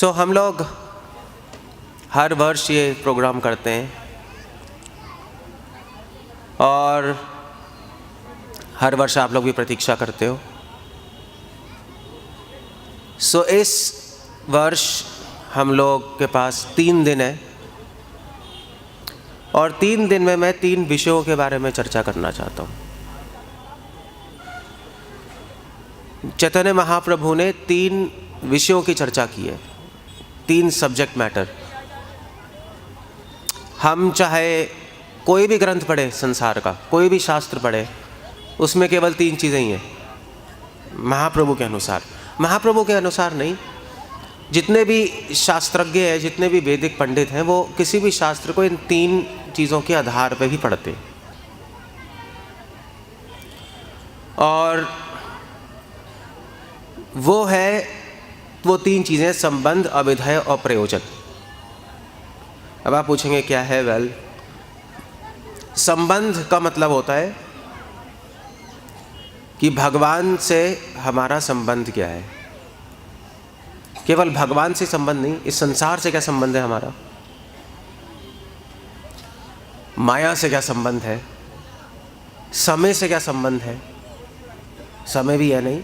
हम लोग हर वर्ष ये प्रोग्राम करते हैं और हर वर्ष आप लोग भी प्रतीक्षा करते हो। इस वर्ष हम लोग के पास 3 दिन है और 3 दिन में मैं 3 विषयों के बारे में चर्चा करना चाहता हूँ। चैतन्य महाप्रभु ने 3 विषयों की चर्चा की है, 3 सब्जेक्ट मैटर। हम चाहे कोई भी ग्रंथ पढ़े, संसार का कोई भी शास्त्र पढ़े, उसमें केवल 3 चीज़ें ही हैं महाप्रभु के अनुसार। महाप्रभु के अनुसार नहीं, जितने भी शास्त्रज्ञ हैं, जितने भी वैदिक पंडित हैं, वो किसी भी शास्त्र को इन 3 चीज़ों के आधार पर ही पढ़ते। और वो 3 चीज़ें संबंध, अभिधेय और प्रयोजन। अब आप पूछेंगे क्या है? वेल, संबंध का मतलब होता है कि भगवान से हमारा संबंध क्या है। केवल भगवान से संबंध नहीं, इस संसार से क्या संबंध है हमारा, माया से क्या संबंध है, समय से क्या संबंध है, समय भी है नहीं,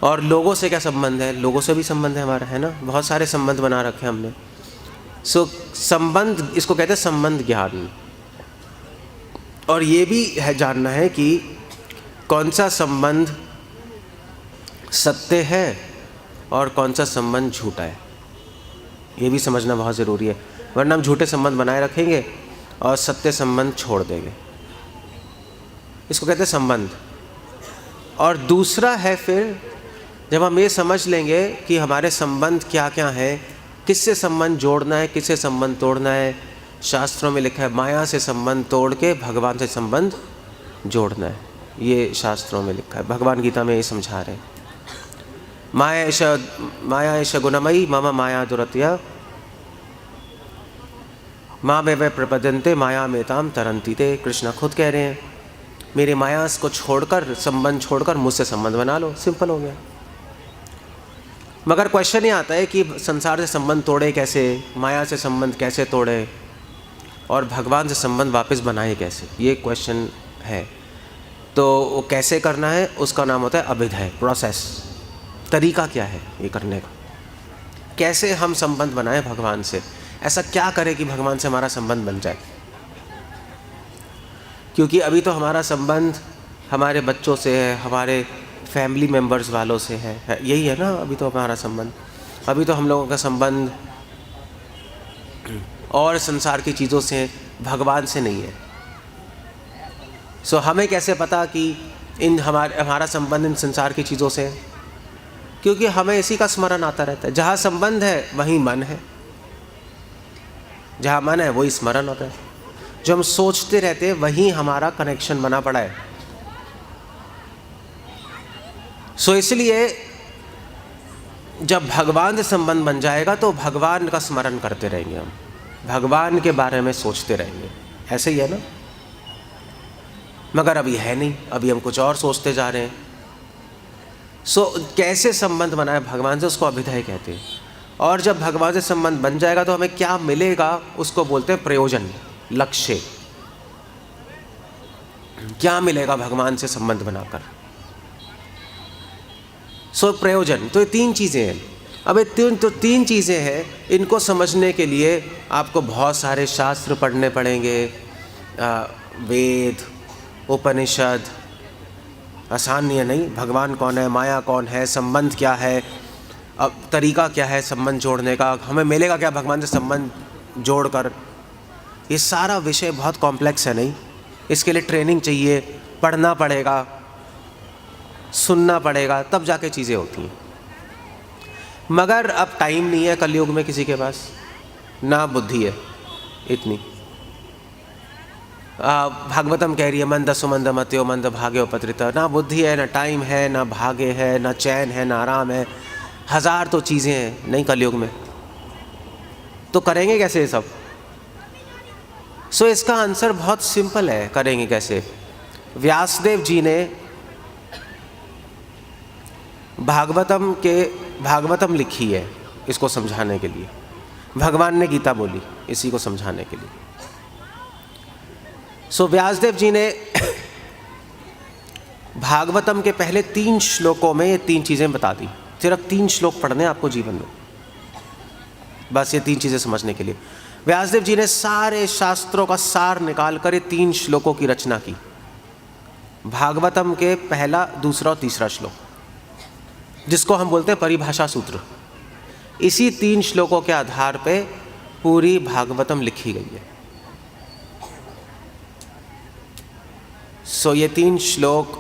और लोगों से क्या संबंध है, लोगों से भी संबंध है हमारा, है ना। बहुत सारे संबंध बना रखे हैं हमने। संबंध, इसको कहते हैं संबंध ज्ञान। और ये भी है जानना है कि कौन सा संबंध सत्य है और कौन सा संबंध झूठा है, ये भी समझना बहुत ज़रूरी है। वरना हम झूठे संबंध बनाए रखेंगे और सत्य संबंध छोड़ देंगे। इसको कहते हैं संबंध। और दूसरा है फिर जब हम ये समझ लेंगे कि हमारे संबंध क्या क्या है, किससे संबंध जोड़ना है, किससे संबंध तोड़ना है। शास्त्रों में लिखा है माया से संबंध तोड़ के भगवान से संबंध जोड़ना है, ये शास्त्रों में लिखा है। भगवान गीता में ये समझा रहे हैं, माया एष गुणमयी मम माया दुरत्या माँ वे प्रपद्यन्ते माया मेताम तरन्ति ते। कृष्ण खुद कह रहे हैं मेरी माया को छोड़कर, संबंध छोड़कर मुझसे संबंध बना लो, सिंपल हो गया। मगर क्वेश्चन ये आता है कि संसार से संबंध तोड़े कैसे, माया से संबंध कैसे तोड़े और भगवान से संबंध वापस बनाए कैसे, ये क्वेश्चन है। तो वो कैसे करना है, उसका नाम होता है अभिधेय, प्रोसेस। तरीका क्या है ये करने का, कैसे हम संबंध बनाएं भगवान से, ऐसा क्या करें कि भगवान से हमारा संबंध बन जाए। क्योंकि अभी तो हमारा संबंध हमारे बच्चों से है, हमारे फैमिली मेम्बर्स वालों से है, यही है ना अभी तो हमारा संबंध। अभी तो हम लोगों का संबंध और संसार की चीज़ों से, भगवान से नहीं है। हमें कैसे पता कि हमारा संबंध इन संसार की चीज़ों से है? क्योंकि हमें इसी का स्मरण आता रहता है। जहाँ संबंध है वहीं मन है, जहाँ मन है वही स्मरण होता है। जो हम सोचते रहते हैं वहीं हमारा कनेक्शन बना पड़ा है। इसलिए जब भगवान से संबंध बन जाएगा तो भगवान का स्मरण करते रहेंगे, हम भगवान के बारे में सोचते रहेंगे, ऐसे ही है ना। मगर अभी है नहीं, अभी हम कुछ और सोचते जा रहे हैं। कैसे संबंध बनाए भगवान से, उसको अभिधेय कहते हैं। और जब भगवान से संबंध बन जाएगा तो हमें क्या मिलेगा, उसको बोलते हैं प्रयोजन, लक्ष्य। क्या मिलेगा भगवान से संबंध बनाकर? प्रयोजन। तो ये 3 चीज़ें हैं। अब ये 3 चीज़ें हैं, इनको समझने के लिए आपको बहुत सारे शास्त्र पढ़ने पड़ेंगे, वेद, उपनिषद। आसान नहीं है, नहीं। भगवान कौन है, माया कौन है, संबंध क्या है, अब तरीका क्या है संबंध जोड़ने का, हमें मिलेगा क्या भगवान से संबंध जोड़कर। ये सारा विषय बहुत कॉम्प्लेक्स है, नहीं। इसके लिए ट्रेनिंग चाहिए, पढ़ना पड़ेगा, सुनना पड़ेगा, तब जाके चीज़ें होती हैं। मगर अब टाइम नहीं है कलयुग में किसी के पास, ना बुद्धि है इतनी। भागवतम कह रही है मंद सुमंद मत्यो मंद भाग्यो पत्रित। ना बुद्धि है, ना टाइम है, ना भाग्य है, ना चैन है, ना आराम है। 1000 तो चीज़ें हैं नहीं कलयुग में, तो करेंगे कैसे ये सब? इसका आंसर बहुत सिंपल है, करेंगे कैसे। व्यासदेव जी ने भागवतम के भागवतम लिखी है इसको समझाने के लिए, भगवान ने गीता बोली इसी को समझाने के लिए। सो व्यासदेव जी ने भागवतम के पहले 3 श्लोकों में ये 3 चीज़ें बता दी। सिर्फ 3 श्लोक पढ़ने आपको जीवन में, बस ये 3 चीज़ें समझने के लिए। व्यासदेव जी ने सारे शास्त्रों का सार निकाल कर ये 3 श्लोकों की रचना की। भागवतम के पहला, दूसरा और तीसरा श्लोक, जिसको हम बोलते हैं परिभाषा सूत्र, इसी 3 श्लोकों के आधार पे पूरी भागवतम लिखी गई है। सो ये 3 श्लोक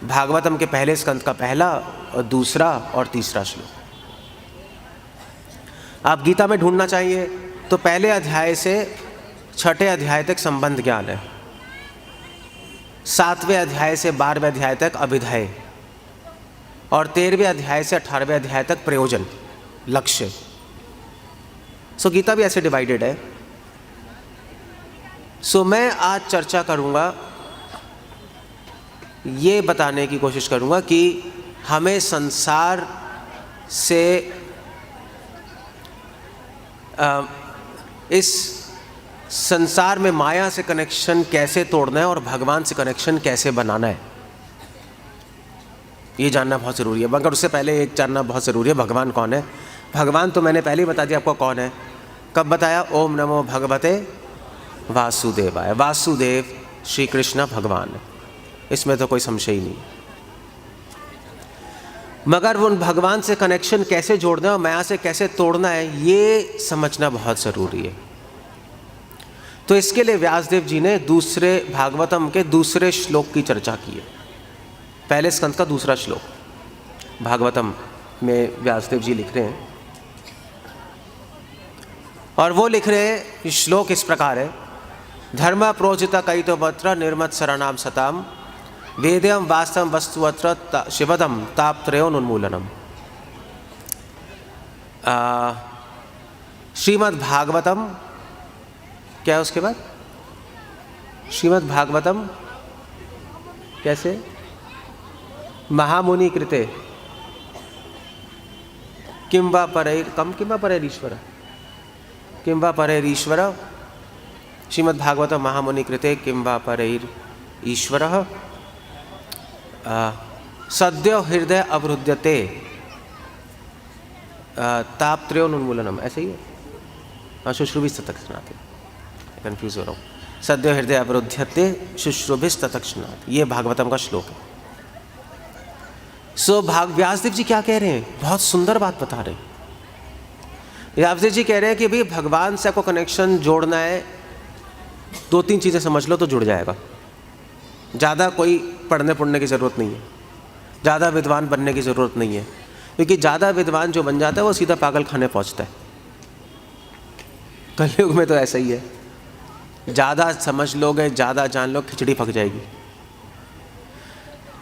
भागवतम के पहले स्कंद का पहला और दूसरा और तीसरा श्लोक। आप गीता में ढूंढना चाहिए तो पहले अध्याय से 6ठे अध्याय तक संबंध ज्ञान है, 7वें अध्याय से 12वें अध्याय तक अभिधेय, और 13वें अध्याय से 18वें अध्याय तक प्रयोजन, लक्ष्य। सो गीता भी ऐसे डिवाइडेड है। सो मैं आज चर्चा करूंगा, ये बताने की कोशिश करूंगा कि हमें संसार से इस संसार में माया से कनेक्शन कैसे तोड़ना है और भगवान से कनेक्शन कैसे बनाना है, ये जानना बहुत ज़रूरी है। मगर उससे पहले एक जानना बहुत ज़रूरी है, भगवान कौन है। भगवान तो मैंने पहले ही बता दिया आपको कौन है। कब बताया? ओम नमो भगवते वासुदेवाय। वासुदेव श्री कृष्ण भगवान है, इसमें तो कोई संशय ही नहीं। मगर उन भगवान से कनेक्शन कैसे जोड़ना है और माया से कैसे तोड़ना है, ये समझना बहुत ज़रूरी है। तो इसके लिए व्यासदेव जी ने दूसरे भागवतम के दूसरे श्लोक की चर्चा की है। पहले स्कंद का दूसरा श्लोक भागवतम में व्यासदेव जी लिख रहे हैं, और वो लिख रहे हैं, श्लोक इस प्रकार है। धर्म प्रोजिता कैतवत्र निर्मत शरणाम सताम वेद्यम वास्तव वस्तुअत्र शिवदम तापत्रयोन्मूलनम। श्रीमद् भागवतम, क्या है उसके बाद? श्रीमद् भागवतम कैसे? महामुनि कृते किं वा परैर्कम किं वा परैरीश्वर, किं वा परैरीश्वर। श्रीमद् भागवतम महामुनि कृते किं वा परैरीश्वरः सद्यो हृदय अवरुध्यते तापत्रयोन्मूलनम, ऐसे ही है। हाँ, शुश्रूभिस्ततक्षणात्, कन्फ्यूज हो रहा हूँ। सद्यो हृदय अवरुध्यते शुश्रूभिस्ततक्षणात्, ये भागवतम का श्लोक है। सो व्यासदेव जी क्या कह रहे हैं? बहुत सुंदर बात बता रहे हैं। व्यासदेव जी कह रहे हैं कि भाई भगवान से आपको कनेक्शन जोड़ना है, 2-3 चीज़ें समझ लो तो जुड़ जाएगा। ज़्यादा कोई पढ़ने पढ़ने की ज़रूरत नहीं है, ज़्यादा विद्वान बनने की ज़रूरत नहीं है, क्योंकि ज़्यादा विद्वान जो बन जाता है वो सीधा पागल खाने पहुँचता है। कलयुग में तो ऐसा ही है, ज़्यादा समझ लोगे, ज़्यादा जान लो, खिचड़ी पक जाएगी।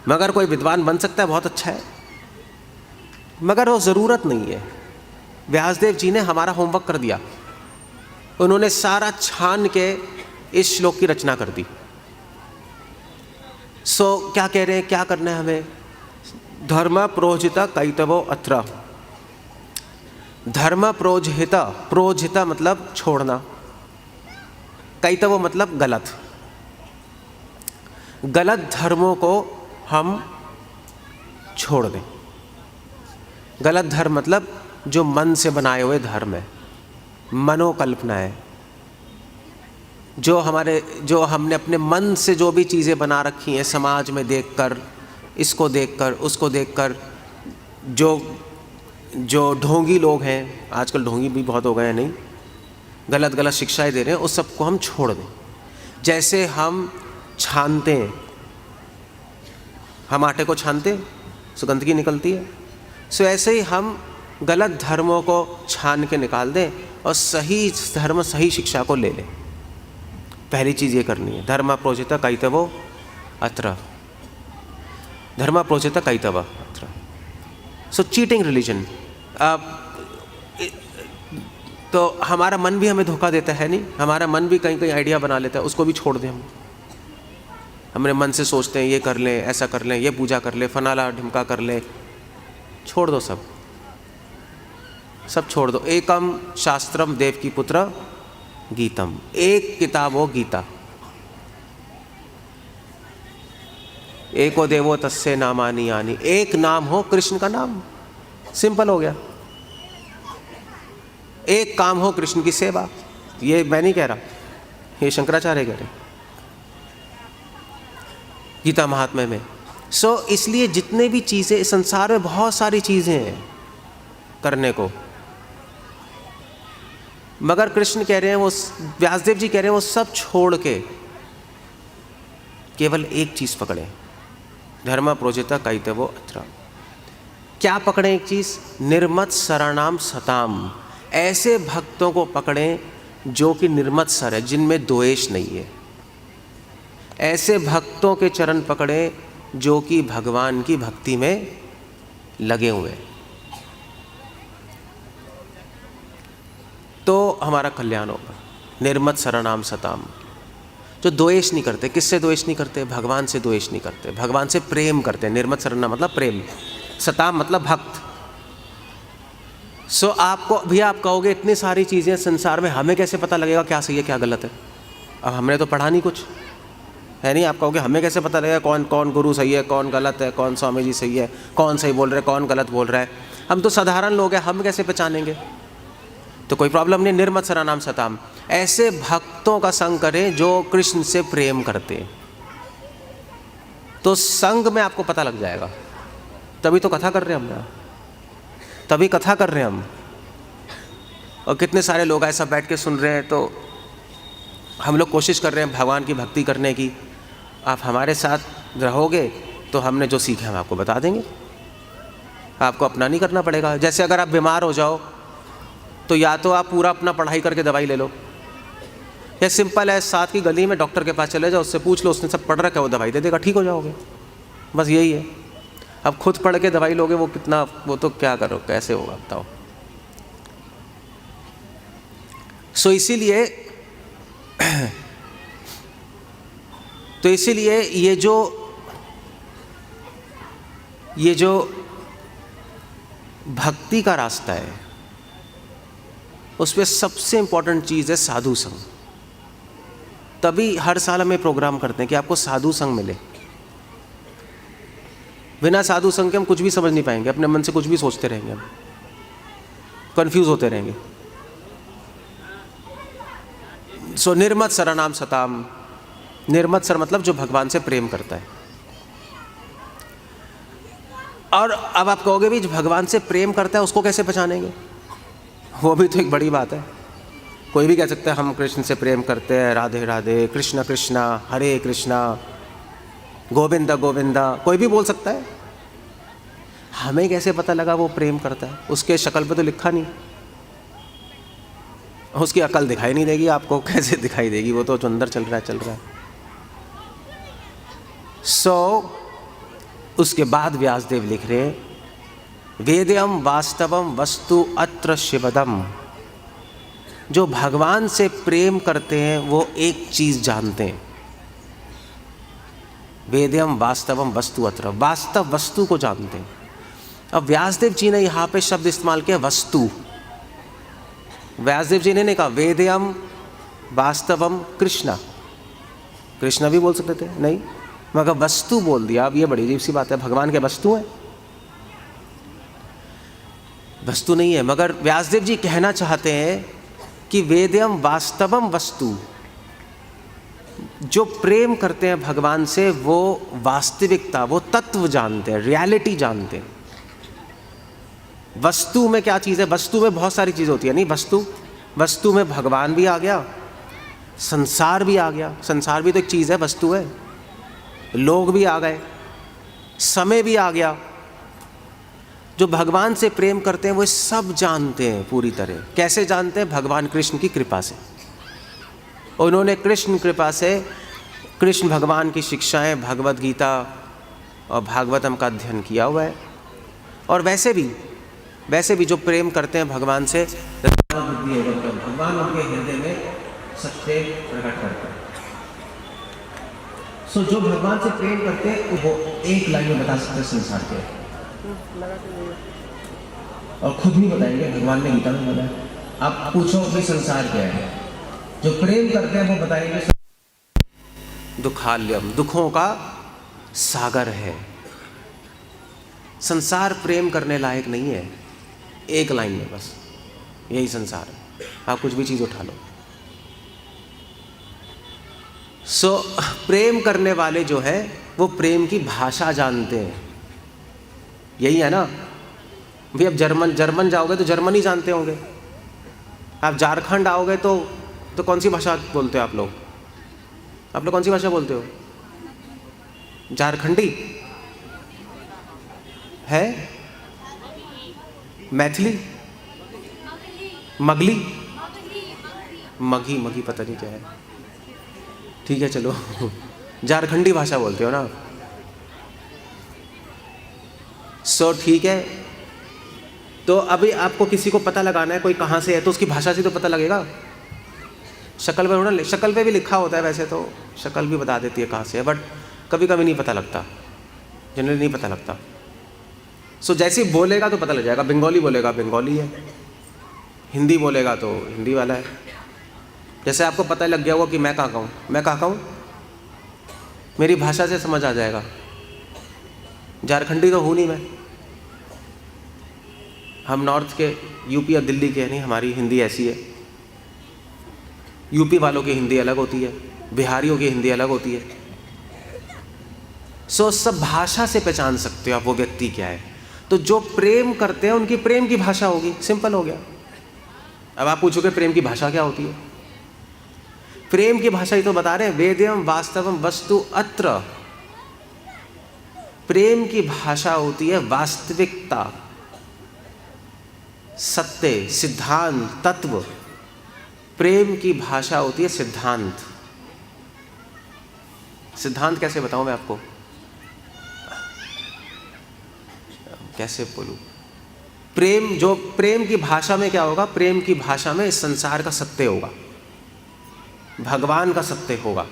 मगर कोई विद्वान बन सकता है, बहुत अच्छा है, मगर वो ज़रूरत नहीं है। व्यासदेव जी ने हमारा होमवर्क कर दिया, उन्होंने सारा छान के इस श्लोक की रचना कर दी। सो क्या कह रहे हैं, क्या करना है हमें? धर्म प्रोजिता कैतवो अत्र। धर्म प्रोजिता, प्रोजिता मतलब छोड़ना, कैतवो मतलब गलत। गलत धर्मों को हम छोड़ दें। गलत धर्म मतलब जो मन से बनाए हुए धर्म है, मनोकल्पना है, जो हमने अपने मन से जो भी चीज़ें बना रखी हैं, समाज में देखकर, इसको देखकर, उसको देखकर, जो ढोंगी लोग हैं, आजकल ढोंगी भी बहुत हो गए हैं, नहीं, गलत गलत शिक्षाएं दे रहे हैं, उस सबको हम छोड़ दें। जैसे हम छानते हैं, हम आटे को छानते हैं, सो गंदगी निकलती है, सो ऐसे ही हम गलत धर्मों को छान के निकाल दें और सही धर्म, सही शिक्षा को ले लें। पहली चीज़ ये करनी है। धर्म प्रोजिता कैतवो अत्र, धर्म प्रोजिता कैतव अत्र। सो चीटिंग रिलीजन, तो हमारा मन भी हमें धोखा देता है, नहीं, हमारा मन भी कहीं कहीं आइडिया बना लेता है, उसको भी छोड़ दें हम। हमने मन से सोचते हैं ये कर लें, ऐसा कर लें, ये पूजा कर लें, फनाला ढिमका कर लें, छोड़ दो सब। सब छोड़ दो। एकम शास्त्रम देवकी पुत्र गीतम, एक किताब हो गीता। एको देवो तस्से नामानि यानि, एक नाम हो कृष्ण का नाम, सिंपल हो गया। एक काम हो कृष्ण की सेवा, ये मैं नहीं कह रहा, ये शंकराचार्य कह रहे गीता महात्म्य में। इसलिए जितने भी चीज़ें संसार में, बहुत सारी चीज़ें हैं करने को, मगर कृष्ण कह रहे हैं, वो व्यासदेव जी कह रहे हैं, वो सब छोड़ के केवल एक चीज़ पकड़े, धर्म प्रोजिता कैतवो अत्र। क्या पकड़े एक चीज़? निर्मत शरणाम सताम, ऐसे भक्तों को पकड़ें जो कि निर्मत सर है, जिनमें द्वेष नहीं है। ऐसे भक्तों के चरण पकड़ें जो कि भगवान की भक्ति में लगे हुए हैं, तो हमारा कल्याण होगा। निर्मत शरणाम सताम, जो द्वेष नहीं करते। किससे द्वेष नहीं करते? भगवान से द्वेष नहीं करते, भगवान से प्रेम करते हैं। निर्मत शरणा मतलब प्रेम, सताम मतलब भक्त। आपको भी, आप कहोगे इतनी सारी चीज़ें संसार में, हमें कैसे पता लगेगा क्या सही है क्या गलत है? अब हमने तो पढ़ा नहीं कुछ, है नहीं? आप कहोगे हमें कैसे पता लगेगा कौन कौन गुरु सही है, कौन गलत है, कौन स्वामी जी सही है, कौन सही बोल रहे हैं, कौन गलत बोल रहा है? हम तो साधारण लोग हैं, हम कैसे पहचानेंगे? तो कोई प्रॉब्लम नहीं। निर्मत शरणाम सताम, ऐसे भक्तों का संग करें जो कृष्ण से प्रेम करते हैं, तो संग में आपको पता लग जाएगा। तभी तो कथा कर रहे हैं हम ना, तभी कथा कर रहे हैं हम। और कितने सारे लोग ऐसा बैठ के सुन रहे हैं, तो हम लोग कोशिश कर रहे हैं भगवान की भक्ति करने की। आप हमारे साथ रहोगे तो हमने जो सीखा हम आपको बता देंगे, आपको अपना नहीं करना पड़ेगा। जैसे अगर आप बीमार हो जाओ तो या तो आप पूरा अपना पढ़ाई करके दवाई ले लो, या सिंपल है साथ की गली में डॉक्टर के पास चले जाओ, उससे पूछ लो, उसने सब पढ़ रखा है, वो दवाई दे देगा, ठीक हो जाओगे। बस यही है। अब खुद पढ़ के दवाई लोगे, वो कितना, वो तो क्या करो, कैसे होगा बताओ। इसीलिए तो इसीलिए ये जो भक्ति का रास्ता है, उसमें सबसे इंपॉर्टेंट चीज़ है साधु संग। तभी हर साल हमें प्रोग्राम करते हैं कि आपको साधु संग मिले। बिना साधु संग के हम कुछ भी समझ नहीं पाएंगे, अपने मन से कुछ भी सोचते रहेंगे, हम कंफ्यूज होते रहेंगे। निर्मत शरणाम सताम, निर्मत सर मतलब जो भगवान से प्रेम करता है। और अब आप कहोगे भी जो भगवान से प्रेम करता है उसको कैसे पहचानेंगे? वो भी तो एक बड़ी बात है। कोई भी कह सकता है हम कृष्ण से प्रेम करते हैं, राधे राधे, कृष्ण कृष्णा, हरे कृष्णा, गोविंदा गोविंदा, कोई भी बोल सकता है। हमें कैसे पता लगा वो प्रेम करता है? उसके शक्ल पे तो लिखा नहीं, उसकी अकल दिखाई नहीं देगी आपको, कैसे दिखाई देगी? वो तो अंदर चल रहा है। उसके बाद व्यासदेव लिख रहे हैं, वेद्यम वास्तवम वस्तु अत्र शिवदम। जो भगवान से प्रेम करते हैं वो एक चीज जानते हैं, वेद्यम वास्तवम वस्तु अत्र, वास्तव वस्तु को जानते हैं। अब व्यासदेव जी ने यहाँ पे शब्द इस्तेमाल किया वस्तु। व्यासदेव जी ने नहीं कहा वेद्यम वास्तवम कृष्णा, कृष्णा भी बोल सकते थे, नहीं, मगर वस्तु बोल दिया। अब ये बड़ी अजीब सी बात है, भगवान के वस्तु है? वस्तु नहीं है, मगर व्यासदेव जी कहना चाहते हैं कि वेद्यम वास्तवम वस्तु, जो प्रेम करते हैं भगवान से वो वास्तविकता, वो तत्व जानते हैं, रियलिटी जानते हैं। वस्तु में क्या चीज़ है? वस्तु में बहुत सारी चीज़ होती है, नहीं? वस्तु में भगवान भी आ गया, संसार भी आ गया। संसार भी तो एक चीज़ है, वस्तु है। लोग भी आ गए, समय भी आ गया। जो भगवान से प्रेम करते हैं वो सब जानते हैं पूरी तरह। कैसे जानते हैं? भगवान कृष्ण की कृपा से। उन्होंने कृष्ण कृपा से, कृष्ण भगवान की शिक्षाएं, भगवद गीता और भागवतम का अध्ययन किया हुआ है। और वैसे भी जो प्रेम करते हैं भगवान से, भगवान उनके हृदय में सत्य प्रकट करते हैं। जो भगवान से प्रेम करते हैं वो एक लाइन में बता सकते हैं संसार के। और खुद ही बताएंगे, भगवान ने गीता में बताया। आप पूछो कि संसार क्या है, जो प्रेम करते हैं वो बताएंगे दुखाल्यम, दुखों का सागर है। संसार प्रेम करने लायक नहीं है, एक लाइन में बस यही संसार है। आप कुछ भी चीज उठा लो। प्रेम करने वाले जो है वो प्रेम की भाषा जानते हैं, यही है ना। भाई अब जर्मन जाओगे तो जर्मन ही जानते होंगे। आप झारखंड आओगे तो कौन सी भाषा बोलते हो आप लोग? आप लोग कौन सी भाषा बोलते हो? झारखंडी है, मैथिली, मगली, मगी पता नहीं क्या है। ठीक है चलो झारखंडी भाषा बोलते हो ना। ठीक है, तो अभी आपको किसी को पता लगाना है कोई कहाँ से है, तो उसकी भाषा से तो पता लगेगा। शक्ल पे होना, शक्ल पे भी लिखा होता है, वैसे तो शक्ल भी बता देती है कहाँ से है, बट कभी कभी नहीं पता लगता, जनरली नहीं पता लगता। जैसे ही बोलेगा तो पता लग जाएगा। बंगाली बोलेगा बंगाली है, हिंदी बोलेगा तो हिंदी वाला है। जैसे आपको पता लग गया होगा कि मैं कहाँ का हूँ, मैं कहाँ का हूँ, मेरी भाषा से समझ आ जाएगा। झारखंडी तो हूँ नहीं मैं, हम नॉर्थ के, यूपी और दिल्ली के नहीं, हमारी हिंदी ऐसी है। यूपी वालों की हिंदी अलग होती है, बिहारियों की हिंदी अलग होती है। सब भाषा से पहचान सकते हो आप वो व्यक्ति क्या है। तो जो प्रेम करते हैं उनकी प्रेम की भाषा होगी, सिंपल हो गया। अब आप पूछोगे प्रेम की भाषा क्या होती है? प्रेम की भाषा ही तो बता रहे हैं, वेद्यम वास्तवम वस्तु अत्र। प्रेम की भाषा होती है वास्तविकता, सत्य, सिद्धांत, तत्व। प्रेम की भाषा होती है सिद्धांत। सिद्धांत कैसे बताऊं मैं आपको, कैसे बोलूं? प्रेम की भाषा में क्या होगा? प्रेम की भाषा में इस संसार का सत्य होगा, भगवान का सत्य होगा,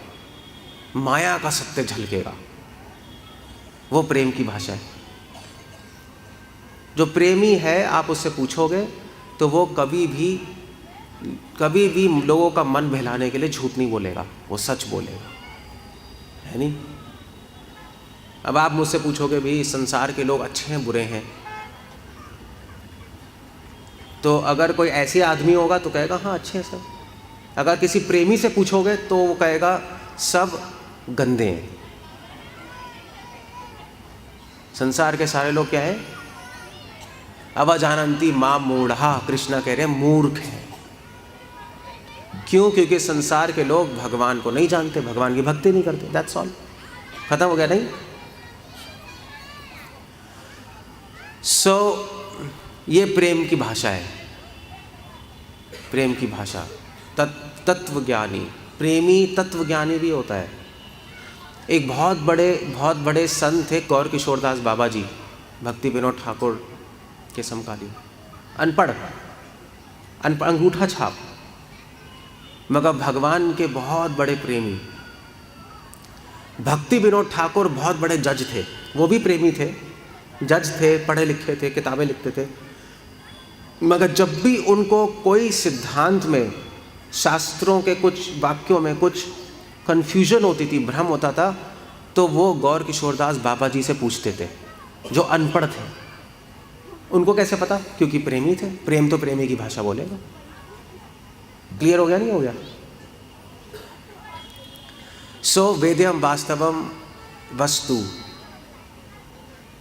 माया का सत्य झलकेगा। वो प्रेम की भाषा है। जो प्रेमी है आप उससे पूछोगे तो वो कभी भी लोगों का मन बहलाने के लिए झूठ नहीं बोलेगा, वो सच बोलेगा, है नहीं? अब आप मुझसे पूछोगे भाई संसार के लोग अच्छे हैं बुरे हैं, तो अगर कोई ऐसे आदमी होगा तो कहेगा हाँ अच्छे हैं सब। अगर किसी प्रेमी से पूछोगे तो वो कहेगा सब गंदे हैं। संसार के सारे लोग क्या है? अवजानंती मां मूढ़ा, कृष्णा कह रहे हैं मूर्ख है। क्यों? क्योंकि संसार के लोग भगवान को नहीं जानते, भगवान की भक्ति नहीं करते। दैट्स ऑल, खत्म हो गया। नहीं ये प्रेम की भाषा है, प्रेम की भाषा। तत्वज्ञानी, प्रेमी तत्वज्ञानी भी होता है। एक बहुत बड़े संत थे गौर किशोरदास बाबा जी, भक्ति विनोद ठाकुर के समकालीन। अनपढ़, अंगूठा छाप, मगर भगवान के बहुत बड़े प्रेमी। भक्ति विनोद ठाकुर बहुत बड़े जज थे, वो भी प्रेमी थे, जज थे, पढ़े लिखे थे, किताबें लिखते थे। मगर जब भी उनको कोई सिद्धांत में, शास्त्रों के कुछ वाक्यों में कुछ कन्फ्यूजन होती थी, भ्रम होता था, तो वो गौर किशोरदास बाबा जी से पूछते थे, जो अनपढ़ थे। उनको कैसे पता? क्योंकि प्रेमी थे। प्रेम तो प्रेमी की भाषा बोलेगा। क्लियर हो गया? नहीं हो गया? वेद्यम वास्तवम वस्तु।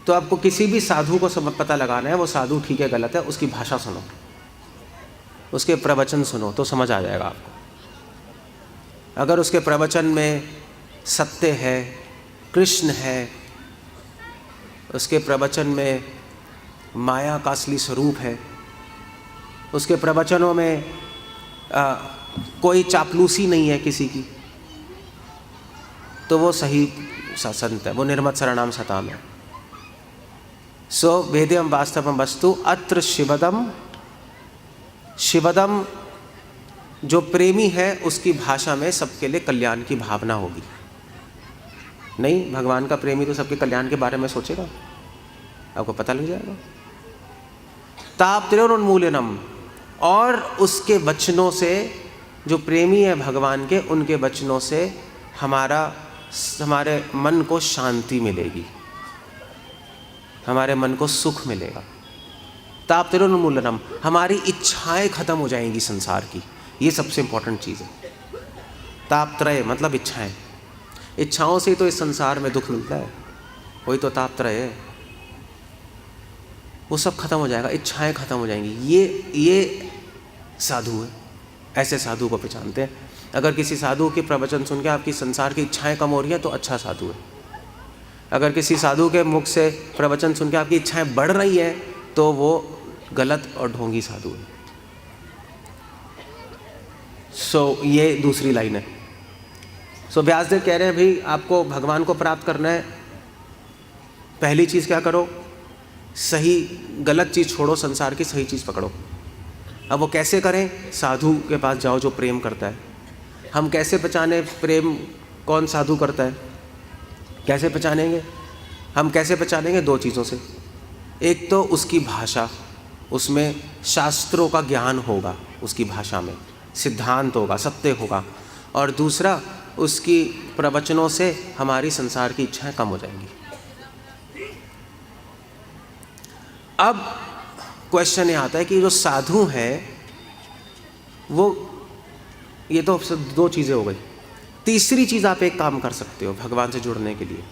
तो आपको किसी भी साधु को सब पता लगाना है, वो साधु ठीक है गलत है, उसकी भाषा सुनो, उसके प्रवचन सुनो तो समझ आ जाएगा आपको। अगर उसके प्रवचन में सत्य है, कृष्ण है, उसके प्रवचन में माया का असली स्वरूप है, उसके प्रवचनों में कोई चापलूसी नहीं है किसी की, तो वो सही संत है, वो निर्मत शरणाम सताम है। वेद्यम वास्तवम वस्तु अत्र शिवदम। शिवदम, जो प्रेमी है उसकी भाषा में सबके लिए कल्याण की भावना होगी। नहीं, भगवान का प्रेमी तो सबके कल्याण के बारे में सोचेगा, आपको पता लग जाएगा। तापत्रयोन्मूलनम, और उसके वचनों से, जो प्रेमी है भगवान के, उनके वचनों से हमारे मन को शांति मिलेगी, हमारे मन को सुख मिलेगा। तापत्रयोन्मूलनम, हमारी इच्छाएं खत्म हो जाएंगी संसार की, ये सबसे इंपॉर्टेंट चीज़ है। तापत्रय मतलब इच्छाएं, इच्छाओं से ही तो इस संसार में दुख मिलता है, वही तो तापत्रय है। वो सब खत्म हो जाएगा, इच्छाएं खत्म हो जाएंगी। ये साधु है, ऐसे साधु को पहचानते हैं। अगर किसी साधु के प्रवचन सुन के आपकी संसार की इच्छाएं कम हो रही हैं तो अच्छा साधु है। अगर किसी साधु के मुख से प्रवचन सुन के आपकी इच्छाएं बढ़ रही हैं तो वो गलत और ढोंगी साधु है। ये दूसरी लाइन है। व्यासदेव कह रहे हैं भाई आपको भगवान को प्राप्त करना है, पहली चीज़ क्या करो, सही गलत चीज़ छोड़ो, संसार की सही चीज़ पकड़ो। अब वो कैसे करें? साधु के पास जाओ जो प्रेम करता है। हम कैसे पहचाने प्रेम कौन साधु करता है? कैसे पहचानेंगे? हम कैसे पहचानेंगे? दो चीज़ों से। एक तो उसकी भाषा, उसमें शास्त्रों का ज्ञान होगा, उसकी भाषा में सिद्धांत होगा, सत्य होगा। और दूसरा, उसकी प्रवचनों से हमारी संसार की इच्छाएं कम हो जाएंगी। अब क्वेश्चन ये आता है कि जो साधु हैं वो, ये तो दो चीज़ें हो गई। तीसरी चीज़ आप एक काम कर सकते हो भगवान से जुड़ने के लिए।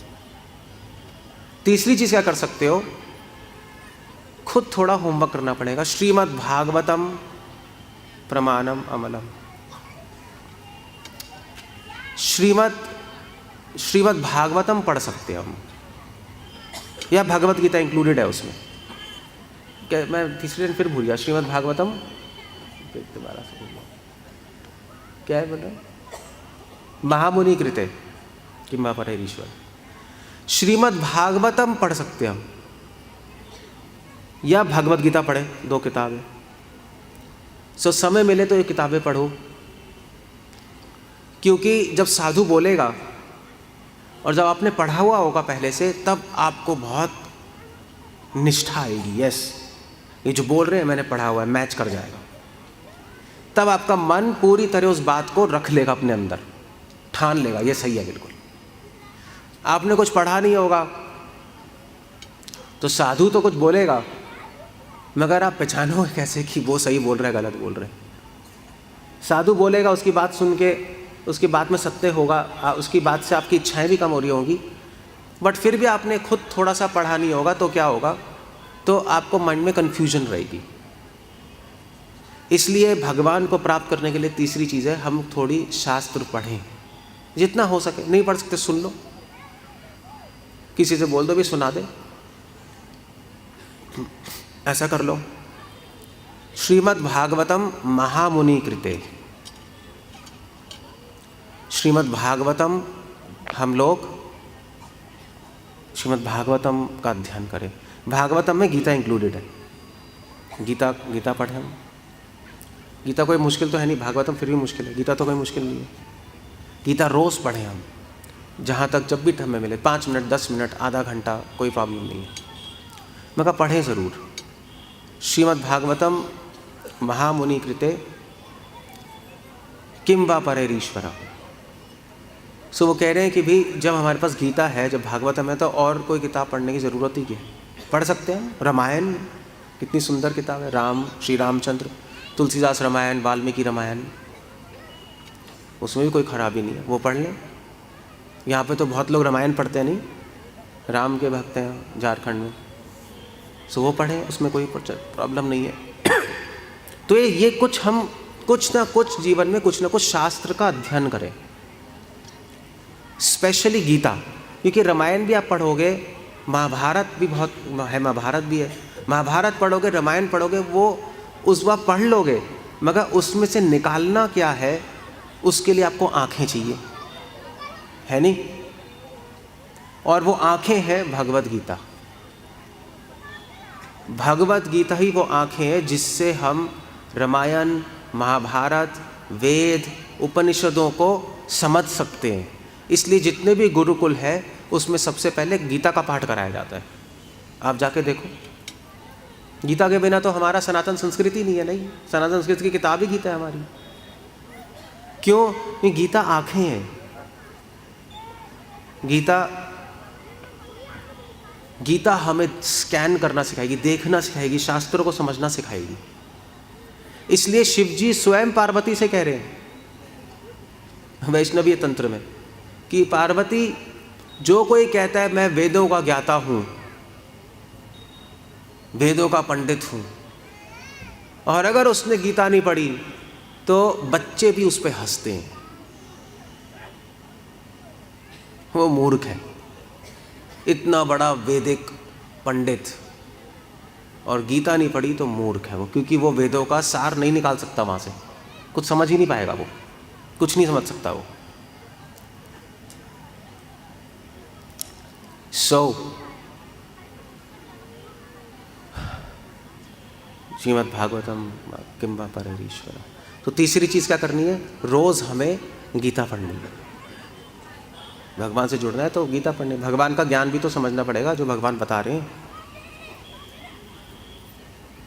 तीसरी चीज़ क्या कर सकते हो? खुद थोड़ा होमवर्क करना पड़ेगा। श्रीमद् भागवतम प्रमाणम अमलम, श्रीमद् भागवतम पढ़ सकते हैं हम, या भगवत गीता इंक्लूडेड है उसमें। क्या मैं तीसरे दिन फिर भूल गया? श्रीमद् भागवतम दोबारा से क्या है बोला? महामुनि कृते किंबा परैरीश्वर। श्रीमद् भागवतम पढ़ सकते हैं हम, या भगवत गीता पढ़े, दो किताबें। समय मिले तो ये किताबें पढ़ो, क्योंकि जब साधु बोलेगा और जब आपने पढ़ा हुआ होगा पहले से, तब आपको बहुत निष्ठा आएगी। यस, ये जो बोल रहे हैं मैंने पढ़ा हुआ है, मैच कर जाएगा। तब आपका मन पूरी तरह उस बात को रख लेगा अपने अंदर, ठान लेगा ये सही है बिल्कुल। आपने कुछ पढ़ा नहीं होगा तो साधु तो कुछ बोलेगा, मगर आप पहचानोगे कैसे कि वो सही बोल रहा है गलत बोल रहे हैं? साधु बोलेगा, उसकी बात सुन के उसकी बात में सत्य होगा, उसकी बात से आपकी इच्छाएं भी कम हो रही होंगी, बट फिर भी आपने खुद थोड़ा सा पढ़ा नहीं होगा तो क्या होगा? तो आपको मन में कन्फ्यूजन रहेगी। इसलिए भगवान को प्राप्त करने के लिए तीसरी चीज़ है, हम थोड़ी शास्त्र पढ़ें, जितना हो सके। नहीं पढ़ सकते सुन लो, किसी से बोल दो भी सुना दे, ऐसा कर लो। श्रीमद् भागवतम महामुनि कृते, श्रीमद् भागवतम हम लोग श्रीमद् भागवतम का अध्ययन करें। भागवतम में गीता इंक्लूडेड है, गीता पढ़ें हम। गीता कोई मुश्किल तो है नहीं, भागवतम फिर भी मुश्किल है, गीता तो कोई मुश्किल नहीं है। गीता रोज़ पढ़ें हम, जहाँ तक जब भी हमें मिले, 5 मिनट 10 मिनट आधा घंटा, कोई प्रॉब्लम नहीं है, मगर पढ़ें ज़रूर। श्रीमद् भागवतम महामुनि कृते किम वा परैरीश्वर। वो कह रहे हैं कि भाई जब हमारे पास गीता है, जब भागवतम है, तो और कोई किताब पढ़ने की ज़रूरत ही क्या है? पढ़ सकते हैं रामायण, कितनी सुंदर किताब है। श्री रामचंद्र, तुलसीदास रामायण, वाल्मीकि रामायण, उसमें भी कोई खराबी नहीं है, वो पढ़ लें। यहाँ पे तो बहुत लोग रामायण पढ़ते हैं, नहीं, राम के भक्त हैं झारखंड में, वो पढ़ें, उसमें कोई प्रॉब्लम नहीं है। तो ये कुछ हम कुछ ना कुछ जीवन में कुछ ना कुछ शास्त्र का अध्ययन करें, स्पेशली गीता, क्योंकि रामायण भी आप पढ़ोगे, महाभारत भी बहुत है, महाभारत भी है, महाभारत पढ़ोगे, रामायण पढ़ोगे, वो उस वक्त पढ़ लोगे, मगर उसमें से निकालना क्या है, उसके लिए आपको आँखें चाहिए, है नहीं? और वो आँखें हैं भगवत गीता। भगवत गीता ही वो आँखें हैं जिससे हम रामायण, महाभारत, वेद, उपनिषदों को समझ सकते हैं। इसलिए जितने भी गुरुकुल है उसमें सबसे पहले गीता का पाठ कराया जाता है। आप जाके देखो, गीता के बिना तो हमारा सनातन संस्कृति नहीं है। नहीं, सनातन संस्कृति की किताब ही गीता है हमारी। क्यों? ये गीता आंखें हैं। गीता हमें स्कैन करना सिखाएगी, देखना सिखाएगी, शास्त्रों को समझना सिखाएगी। इसलिए शिव जी स्वयं पार्वती से कह रहे हैं वैष्णवीय तंत्र में कि पार्वती, जो कोई कहता है मैं वेदों का ज्ञाता हूं, वेदों का पंडित हूं, और अगर उसने गीता नहीं पढ़ी तो बच्चे भी उस पर हंसते हैं, वो मूर्ख है। इतना बड़ा वैदिक पंडित और गीता नहीं पढ़ी तो मूर्ख है वो, क्योंकि वो वेदों का सार नहीं निकाल सकता, वहाँ से कुछ समझ ही नहीं पाएगा, वो कुछ नहीं समझ सकता वो। श्रीमद् भागवतम किंबा परैरीश्वर। तो तीसरी चीज़ क्या करनी है? रोज़ हमें गीता पढ़नी है। भगवान से जुड़ना है तो गीता पढ़नी, भगवान का ज्ञान भी तो समझना पड़ेगा जो भगवान बता रहे हैं।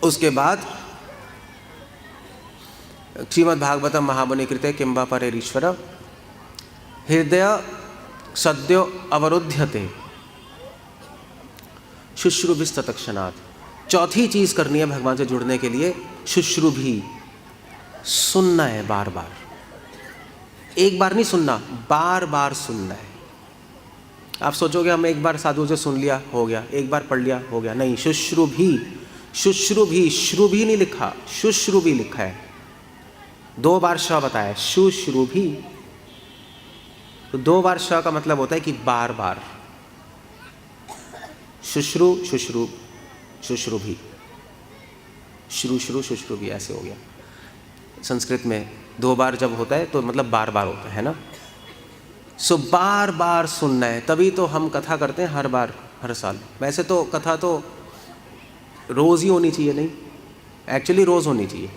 उसके बाद श्रीमद् भागवतम महामुनि कृते किंबा परैरीश्वर हृदय सद्यो अवरुध्यते शुश्रूभिस्तत्क्षणात्। चौथी चीज करनी है भगवान से जुड़ने के लिए, शुश्रूभि, सुनना है बार बार। एक बार नहीं सुनना, बार बार सुनना है। आप सोचोगे हम एक बार साधु से सुन लिया हो गया, एक बार पढ़ लिया हो गया, नहीं। शुश्रूभि, शुश्रूभि, श्रुभि नहीं लिखा, शुश्रूभि लिखा है। 2 बार श बताया, शुश्रूभि। तो 2 बार श का मतलब होता है कि बार बार। शुश्रु, शुश्रू, शुश्रूभि, श्रु श्रु शुश्रूभि, ऐसे हो गया। संस्कृत में 2 बार जब होता है तो मतलब बार बार होता है ना। सो बार बार सुनना है, तभी तो हम कथा करते हैं हर बार, हर साल। वैसे तो कथा तो रोज़ ही होनी चाहिए, नहीं, एक्चुअली रोज़ होनी चाहिए।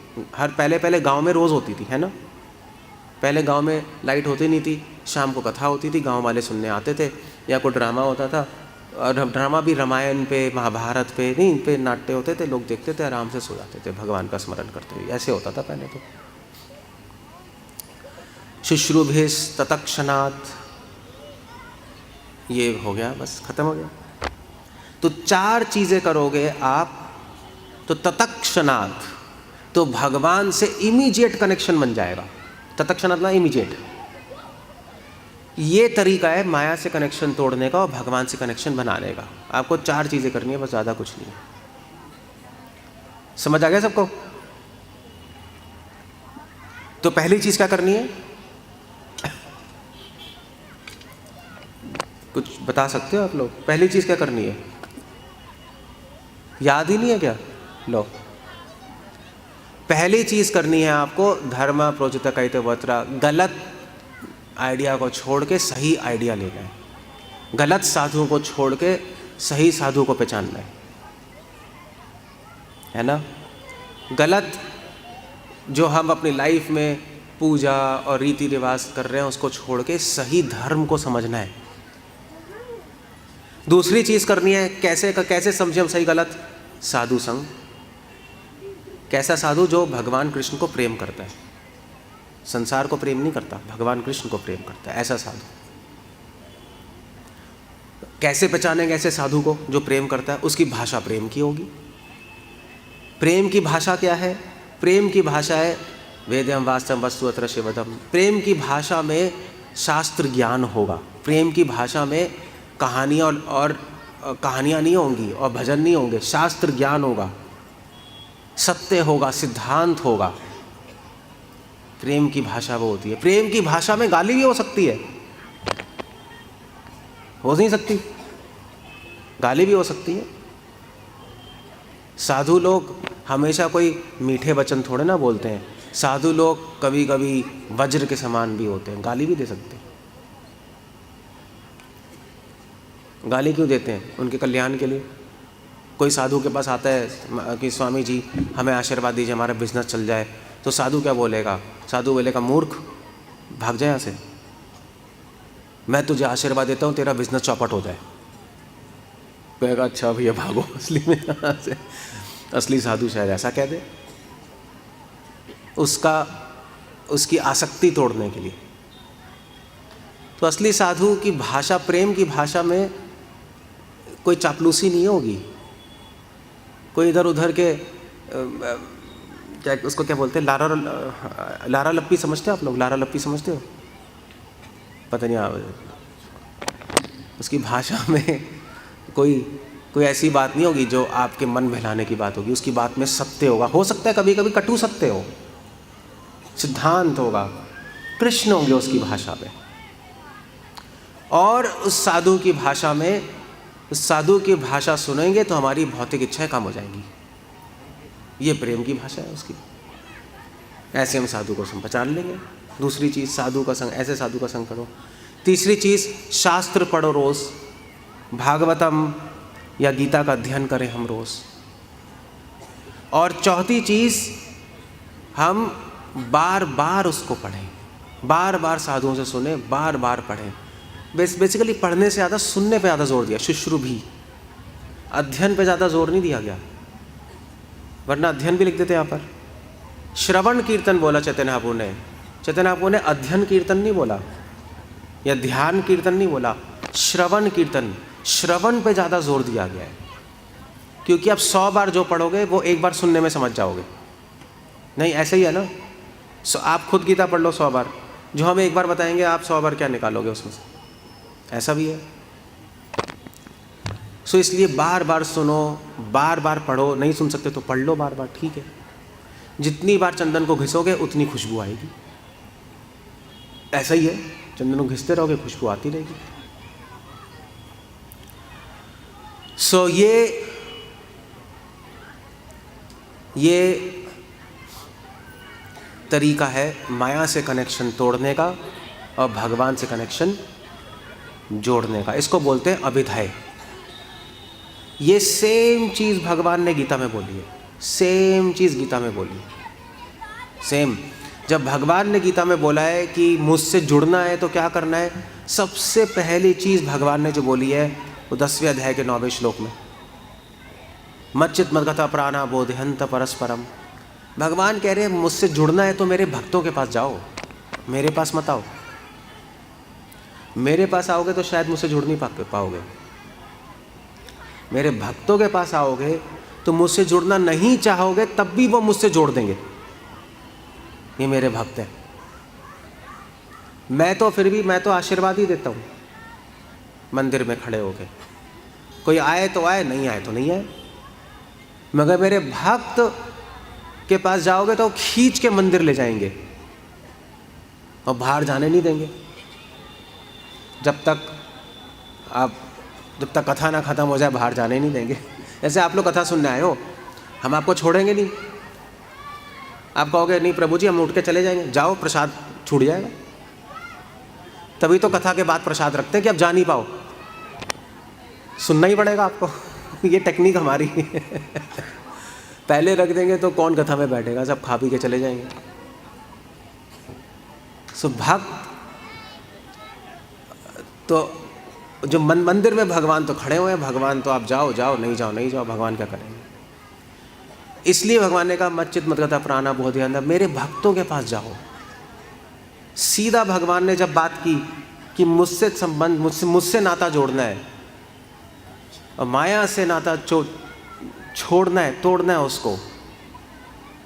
पहले गांव में रोज़ होती थी, है ना। पहले गांव में लाइट होती नहीं थी, शाम को कथा होती थी, गांव वाले सुनने आते थे, या कोई ड्रामा होता था। और ड्रामा भी रामायण पे, महाभारत पे नहीं, इन पे नाट्य होते थे, लोग देखते थे, आराम से सो जाते थे भगवान का स्मरण करते हुए। ऐसे होता था पहले तो। शुश्रूभिस्तत्क्षणात्, ये हो गया, बस खत्म हो गया। तो 4 चीज़ें करोगे आप तो तत्क्षणात्, तो भगवान से इमीडिएट कनेक्शन बन जाएगा। तत्क्षणात् ना इमीडिएट। ये तरीका है माया से कनेक्शन तोड़ने का और भगवान से कनेक्शन बनाने का। आपको 4 चीज़ें करनी है, बस, ज़्यादा कुछ नहीं है। समझ आ गया सबको? तो पहली चीज़ क्या करनी है? कुछ बता सकते हो आप लोग? पहली चीज़ क्या करनी है? याद ही नहीं है क्या? लो, पहली चीज़ करनी है आपको धर्म प्रोचित कहते वत्रा, गलत आइडिया को छोड़ के सही आइडिया लेना है। गलत साधुओं को छोड़ के सही साधु को पहचानना है ना। गलत जो हम अपनी लाइफ में पूजा और रीति रिवाज कर रहे हैं उसको छोड़ के सही धर्म को समझना है। दूसरी चीज़ करनी है, कैसे समझे हम सही गलत? साधु संग। कैसा साधु? जो भगवान कृष्ण को प्रेम करता है, संसार को प्रेम नहीं करता, भगवान कृष्ण को प्रेम करता है, ऐसा साधु। कैसे पहचानेंगे ऐसे साधु को जो प्रेम करता है? उसकी भाषा प्रेम की होगी। प्रेम की भाषा क्या है? प्रेम की भाषा है वेद्यम वास्तवम वस्तु अत्र शिवदम। प्रेम की भाषा में शास्त्र ज्ञान होगा। प्रेम की भाषा में कहानियाँ और कहानियाँ नहीं होंगी और भजन नहीं होंगे, शास्त्र ज्ञान होगा, सत्य होगा, सिद्धांत होगा। प्रेम की भाषा वो होती है। प्रेम की भाषा में गाली भी हो सकती है, हो नहीं सकती? गाली भी हो सकती है। साधु लोग हमेशा कोई मीठे वचन थोड़े ना बोलते हैं। साधु लोग कभी कभी वज्र के समान भी होते हैं, गाली भी दे सकते हैं। गाली क्यों देते हैं? उनके कल्याण के लिए। कोई साधु के पास आता है कि स्वामी जी हमें आशीर्वाद दीजिए, हमारा बिजनेस चल जाए, तो साधु क्या बोलेगा? साधु बोलेगा मूर्ख, भाग जाए यहाँ से, मैं तुझे आशीर्वाद देता हूँ तेरा बिजनेस चौपट हो जाए। कहेगा अच्छा भैया भागो, असली में यहाँ से। असली साधु शायद ऐसा कह दे, उसकी आसक्ति तोड़ने के लिए। तो असली साधु की भाषा, प्रेम की भाषा में कोई चापलूसी नहीं होगी, कोई इधर उधर के क्या उसको क्या बोलते हैं, लारा लप्पी समझते हो आप लोग? लारा लप्पी समझते हो? पता नहीं उसकी भाषा में कोई ऐसी बात नहीं होगी जो आपके मन बहलाने की बात होगी। उसकी बात में सत्य होगा, हो सकता है कभी कभी कटु सत्य हो, सिद्धांत होगा, कृष्ण होंगे उसकी भाषा में। और उस साधु की भाषा में, उस साधु की भाषा सुनेंगे तो हमारी भौतिक इच्छाएं कम हो जाएंगी। ये प्रेम की भाषा है उसकी। ऐसे हम साधु को पहचान लेंगे। दूसरी चीज़, साधु का संग, ऐसे साधु का संग करो। तीसरी चीज़, शास्त्र पढ़ो रोज़, भागवतम या गीता का अध्ययन करें हम रोज़। और चौथी चीज़, हम बार बार उसको पढ़ें, बार बार साधुओं से सुने, बार बार पढ़ें। बेसिकली पढ़ने से ज़्यादा सुनने पे ज़्यादा जोर दिया, शुश्रुभी, अध्ययन पे ज़्यादा जोर नहीं दिया गया, वरना अध्ययन भी लिख देते यहाँ पर। श्रवण कीर्तन बोला चैतन्य महाप्रभु ने। चैतन्य महाप्रभु ने अध्ययन कीर्तन नहीं बोला या ध्यान कीर्तन नहीं बोला, श्रवण कीर्तन, श्रवण पे ज़्यादा जोर दिया गया है। क्योंकि आप 100 बार जो पढ़ोगे वो एक बार सुनने में समझ जाओगे। नहीं, ऐसे ही है ना? आप खुद गीता पढ़ लो 100 बार, जो हमें एक बार बताएंगे आप 100 बार क्या निकालोगे उसमें से, ऐसा भी है। सो इसलिए बार बार सुनो, बार बार पढ़ो। नहीं सुन सकते तो पढ़ लो बार बार, ठीक है। जितनी बार चंदन को घिसोगे उतनी खुशबू आएगी। ऐसा ही है, चंदन को घिसते रहोगे खुशबू आती रहेगी। सो ये तरीका है माया से कनेक्शन तोड़ने का और भगवान से कनेक्शन जोड़ने का। इसको बोलते हैं अभिधेय। ये सेम चीज़ भगवान ने गीता में बोली है, सेम चीज़ गीता में बोली है, सेम। जब भगवान ने गीता में बोला है कि मुझसे जुड़ना है तो क्या करना है, सबसे पहली चीज़ भगवान ने जो बोली है वो 10वें अध्याय के 9वें श्लोक में, मच्चित मद्गता प्राणा बोधयंत परस्परम। भगवान कह रहे हैं मुझसे जुड़ना है तो मेरे भक्तों के पास जाओ, मेरे पास मत आओ। मेरे पास आओगे तो शायद मुझसे जुड़ नहीं पाओगे, मेरे भक्तों के पास आओगे तो मुझसे जुड़ना नहीं चाहोगे, तब भी वो मुझसे जोड़ देंगे। ये मेरे भक्त हैं। मैं तो आशीर्वाद ही देता हूँ मंदिर में खड़े होके, कोई आए तो आए, नहीं आए तो नहीं आए। मगर मेरे भक्त के पास जाओगे तो खींच के मंदिर ले जाएंगे और बाहर जाने नहीं देंगे जब तक कथा ना खत्म हो जाए, बाहर जाने नहीं देंगे। जैसे आप लोग कथा सुनने आए हो, हम आपको छोड़ेंगे नहीं। आप कहोगे नहीं प्रभु जी हम उठ के चले जाएंगे, जाओ प्रसाद छूट जाएगा। तभी तो कथा के बाद प्रसाद रखते हैं कि आप जा नहीं पाओ, सुनना ही पड़ेगा आपको। ये टेक्निक हमारी। पहले रख देंगे तो कौन कथा में बैठेगा, सब खा पी के चले जाएंगे। सो भक्त तो जो मंदिर में भगवान तो खड़े हुए हैं, भगवान तो आप जाओ जाओ, नहीं जाओ नहीं जाओ, भगवान क्या करेंगे। इसलिए भगवान ने कहा मच्चित मद्गता प्राणा बोधयंत, मेरे भक्तों के पास जाओ। सीधा भगवान ने जब बात की कि मुझसे संबंध, मुझसे नाता जोड़ना है और माया से नाता छोड़ना है, तोड़ना है उसको,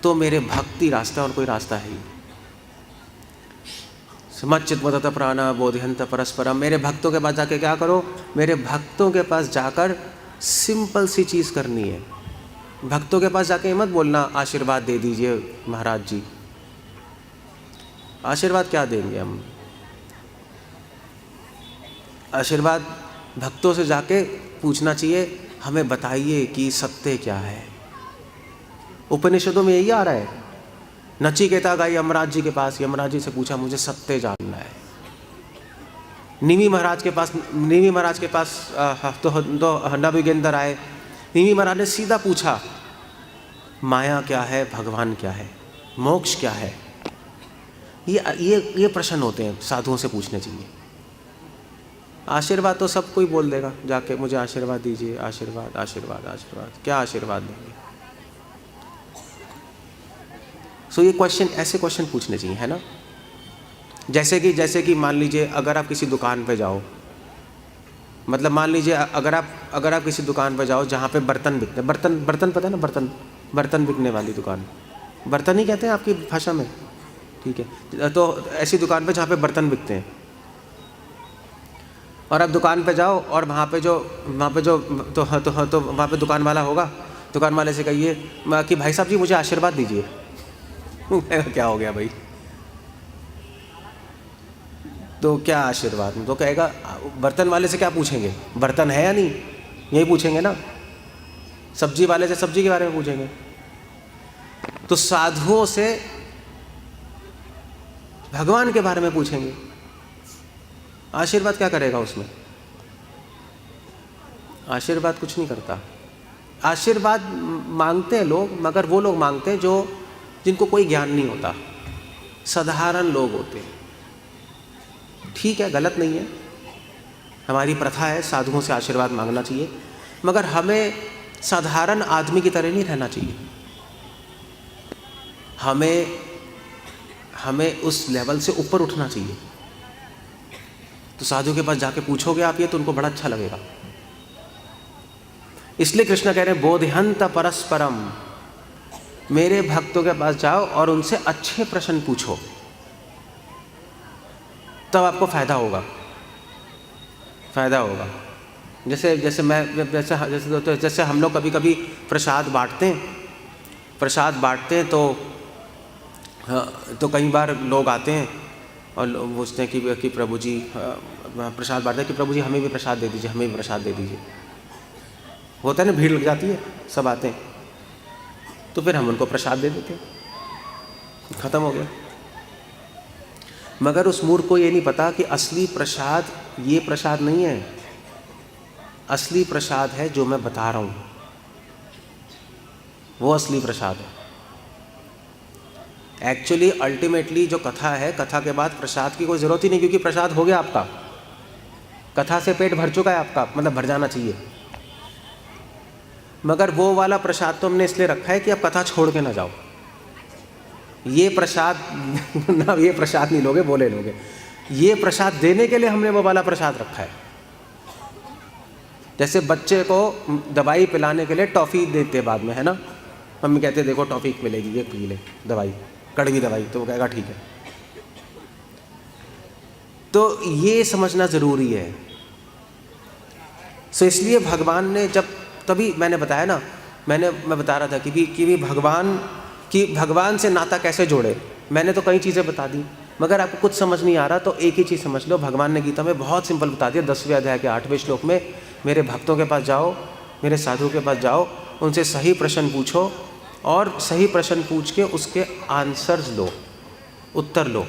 तो मेरे भक्ति रास्ता और कोई रास्ता है ही। मच्चित मद्गता प्राणा बोधयंत परस्परम। मेरे भक्तों के पास जाके क्या करो, मेरे भक्तों के पास जाकर सिंपल सी चीज़ करनी है। भक्तों के पास जाके मत बोलना आशीर्वाद दे दीजिए महाराज जी। आशीर्वाद क्या देंगे हम? आशीर्वाद भक्तों से जाके पूछना चाहिए, हमें बताइए कि सत्य क्या है। उपनिषदों में यही आ रहा है। नचिकेता गए यमराज जी के पास, यमराज जी से पूछा मुझे सत्य जानना है। निमि महाराज के पास तो नबिगेंद्र आए। निमि महाराज ने सीधा पूछा माया क्या है, भगवान क्या है, मोक्ष क्या है। ये प्रश्न होते हैं साधुओं से पूछने चाहिए। आशीर्वाद तो सब कोई बोल देगा जाके, मुझे आशीर्वाद दीजिए, आशीर्वाद आशीर्वाद आशीर्वाद। क्या आशीर्वाद देंगे? सो ये क्वेश्चन, ऐसे क्वेश्चन पूछने चाहिए, है ना। जैसे कि मान लीजिए अगर आप किसी दुकान पे जाओ, मतलब मान लीजिए अगर आप किसी दुकान पे जाओ जहाँ पे बर्तन बिकते हैं, बर्तन पता है ना, बर्तन बिकने वाली दुकान, बर्तन ही कहते हैं आपकी भाषा में, ठीक है। तो ऐसी दुकान पे जहाँ पे बर्तन बिकते हैं, और आप दुकान पे जाओ और वहाँ पे जो तो वहाँ पे दुकान वाला होगा, दुकान वाले से कहिए कि भाई साहब जी मुझे आशीर्वाद दीजिए। क्या हो गया भाई, तो क्या आशीर्वाद, तो कहेगा बर्तन वाले से क्या पूछेंगे, बर्तन है या नहीं, यही पूछेंगे ना। सब्जी वाले से सब्जी के बारे में पूछेंगे। तो साधुओं से भगवान के बारे में पूछेंगे। आशीर्वाद क्या करेगा उसमें, आशीर्वाद कुछ नहीं करता। आशीर्वाद मांगते हैं लोग, मगर वो लोग मांगते हैं जिनको कोई ज्ञान नहीं होता, साधारण लोग होते हैं। ठीक है, गलत नहीं है, हमारी प्रथा है साधुओं से आशीर्वाद मांगना चाहिए, मगर हमें साधारण आदमी की तरह नहीं रहना चाहिए। हमें उस लेवल से ऊपर उठना चाहिए। तो साधु के पास जाके पूछोगे आप ये, तो उनको बड़ा अच्छा लगेगा। इसलिए कृष्ण कह रहे हैं बोधयंत परस्परम, मेरे भक्तों के पास जाओ और उनसे अच्छे प्रश्न पूछो, तब आपको फायदा होगा। जैसे हम लोग कभी कभी प्रसाद बांटते हैं तो कई बार लोग आते हैं और पूछते हैं कि प्रभु जी प्रसाद बांटते हैं कि प्रभु जी हमें भी प्रसाद दे दीजिए, होता है ना, भीड़ लग जाती है, सब आते हैं, तो फिर हम उनको प्रसाद दे देते हैं, ख़त्म हो गया। मगर उस मूर्ख को ये नहीं पता कि असली प्रसाद ये प्रसाद नहीं है, असली प्रसाद है जो मैं बता रहा हूँ, वो असली प्रसाद है। एक्चुअली अल्टीमेटली जो कथा है, कथा के बाद प्रसाद की कोई ज़रूरत ही नहीं, क्योंकि प्रसाद हो गया आपका, कथा से पेट भर चुका है आपका, मतलब भर जाना चाहिए। मगर वो वाला प्रसाद तो हमने इसलिए रखा है कि आप कथा छोड़ के ना जाओ। ये प्रसाद ना, ये प्रसाद नहीं लोगे, बोले लोगे, ये प्रसाद देने के लिए हमने वो वाला प्रसाद रखा है। जैसे बच्चे को दवाई पिलाने के लिए टॉफ़ी देते बाद में, है ना, मम्मी कहते देखो टॉफ़ी मिलेगी, ये पी ले दवाई, कड़वी दवाई, तो वो कहेगा ठीक है। तो ये समझना ज़रूरी है। सो इसलिए भगवान ने जब, तभी मैंने बताया ना, मैं बता रहा था कि भगवान से नाता कैसे जोड़े। मैंने तो कई चीज़ें बता दी, मगर आपको कुछ समझ नहीं आ रहा तो एक ही चीज़ समझ लो। भगवान ने गीता में बहुत सिंपल बता दिया, 10वें अध्याय के 8वें श्लोक में, मेरे भक्तों के पास जाओ, मेरे साधु के पास जाओ, उनसे सही प्रश्न पूछो और सही प्रश्न पूछ के उसके आंसर्स लो, उत्तर लो,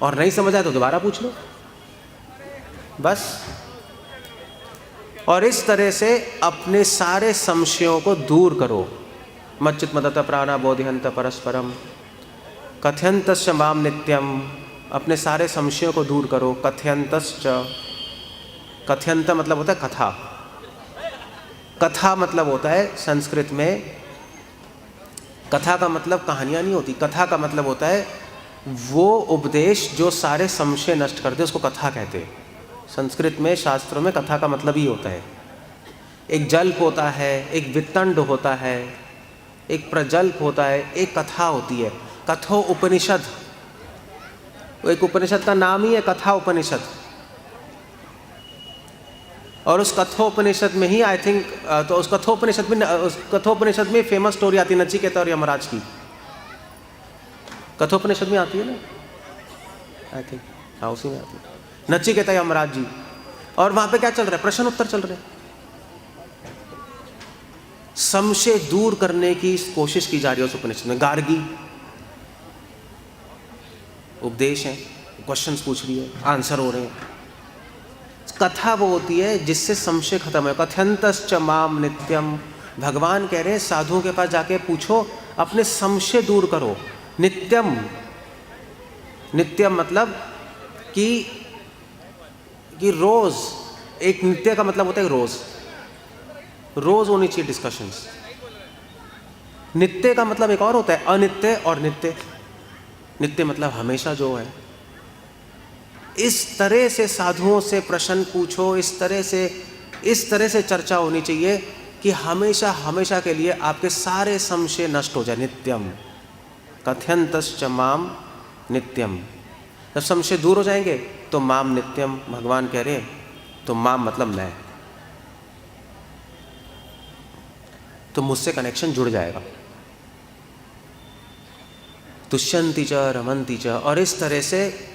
और नहीं समझ आए तो दोबारा पूछ लो, बस। और इस तरह से अपने सारे संशयों को दूर करो। मच्चित मदत प्राणा बोधयंत परस्परम कथयंतश्च माम नित्यम, अपने सारे संशयों को दूर करो। कथयंतश्च, कथयंत मतलब होता है कथा, कथा मतलब होता है संस्कृत में, कथा का मतलब कहानियाँ नहीं होती, कथा का मतलब होता है वो उपदेश जो सारे संशय नष्ट करते, उसको कथा कहते हैं। संस्कृत में, शास्त्रों में कथा का मतलब ही होता है, एक जल्प होता है, एक वित्तंड होता है, एक प्रजल्प होता है, एक कथा होती है। कथो उपनिषद, एक उपनिषद का नाम ही है कथा उपनिषद। और उस कथोपनिषद में ही आई थिंक, तो उस कथोपनिषद में फेमस स्टोरी आती है नचिकेता और यमराज की। कथोपनिषद में आती है ना, आई थिंक, हाँ उसी में आती है, नचिकेता यमराज जी। और वहाँ पे क्या चल रहा है, प्रश्न उत्तर चल रहे हैं, संशय दूर करने की कोशिश की जा रही है उस उपनिषद में। गार्गी उपदेश है, क्वेश्चंस पूछ रही है, आंसर हो रहे हैं। कथा वो होती है जिससे संशय खत्म है। कथयंतश्च माम नित्यम, भगवान कह रहे हैं साधुओं के पास जाके पूछो, अपने संशय दूर करो। नित्यम, नित्यम मतलब कि रोज, एक नित्य का मतलब होता है रोज, रोज होनी चाहिए डिस्कशंस। नित्य का मतलब एक और होता है, अनित्य और नित्य। नित्य मतलब हमेशा जो है। इस तरह से साधुओं से प्रश्न पूछो, इस तरह से चर्चा होनी चाहिए कि हमेशा हमेशा के लिए आपके सारे संशय नष्ट हो जाए। नित्यम कथयंतश्च माम नित्यम। जब संशय दूर हो जाएंगे तो माम नित्यम, भगवान कह रहे हैं, तो माम मतलब मैं, तो मुझसे कनेक्शन जुड़ जाएगा। तुष्यंति च रमंती च, और इस तरह से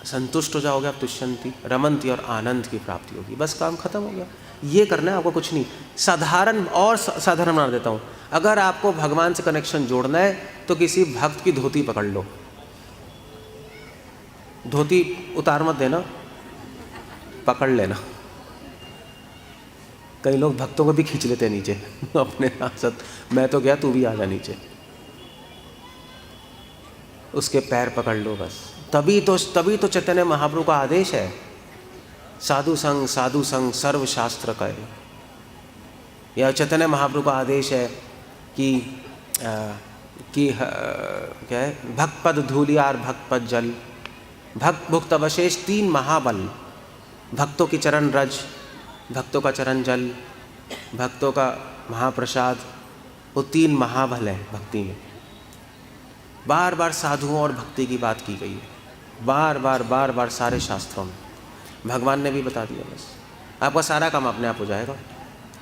संतुष्ट हो जाओगे आप। तुष्यंति रमंती, और आनंद की प्राप्ति होगी। बस काम खत्म हो गया। ये करना है आपको, कुछ नहीं। साधारण बना देता हूँ। अगर आपको भगवान से कनेक्शन जोड़ना है तो किसी भक्त की धोती पकड़ लो। धोती उतार मत देना, पकड़ लेना। कई लोग भक्तों को भी खींच लेते हैं नीचे अपने साथ। मैं तो गया, तू भी आ जा नीचे। उसके पैर पकड़ लो बस। तभी तो चैतन्य महाप्रभु का आदेश है, साधु संग सर्व शास्त्र का। यह चैतन्य महाप्रभु का आदेश है कि क्या है, भक्त पद धूलियार भक्त पद जल, भक्त भुक्त अवशेष 3 महाबल। भक्तों की चरण रज, भक्तों का चरण जल, भक्तों का महाप्रसाद, वो 3 महाबल है भक्ति में। बार बार साधुओं और भक्ति की बात की गई है, बार बार सारे शास्त्रों में। भगवान ने भी बता दिया। बस आपका सारा काम अपने आप हो जाएगा।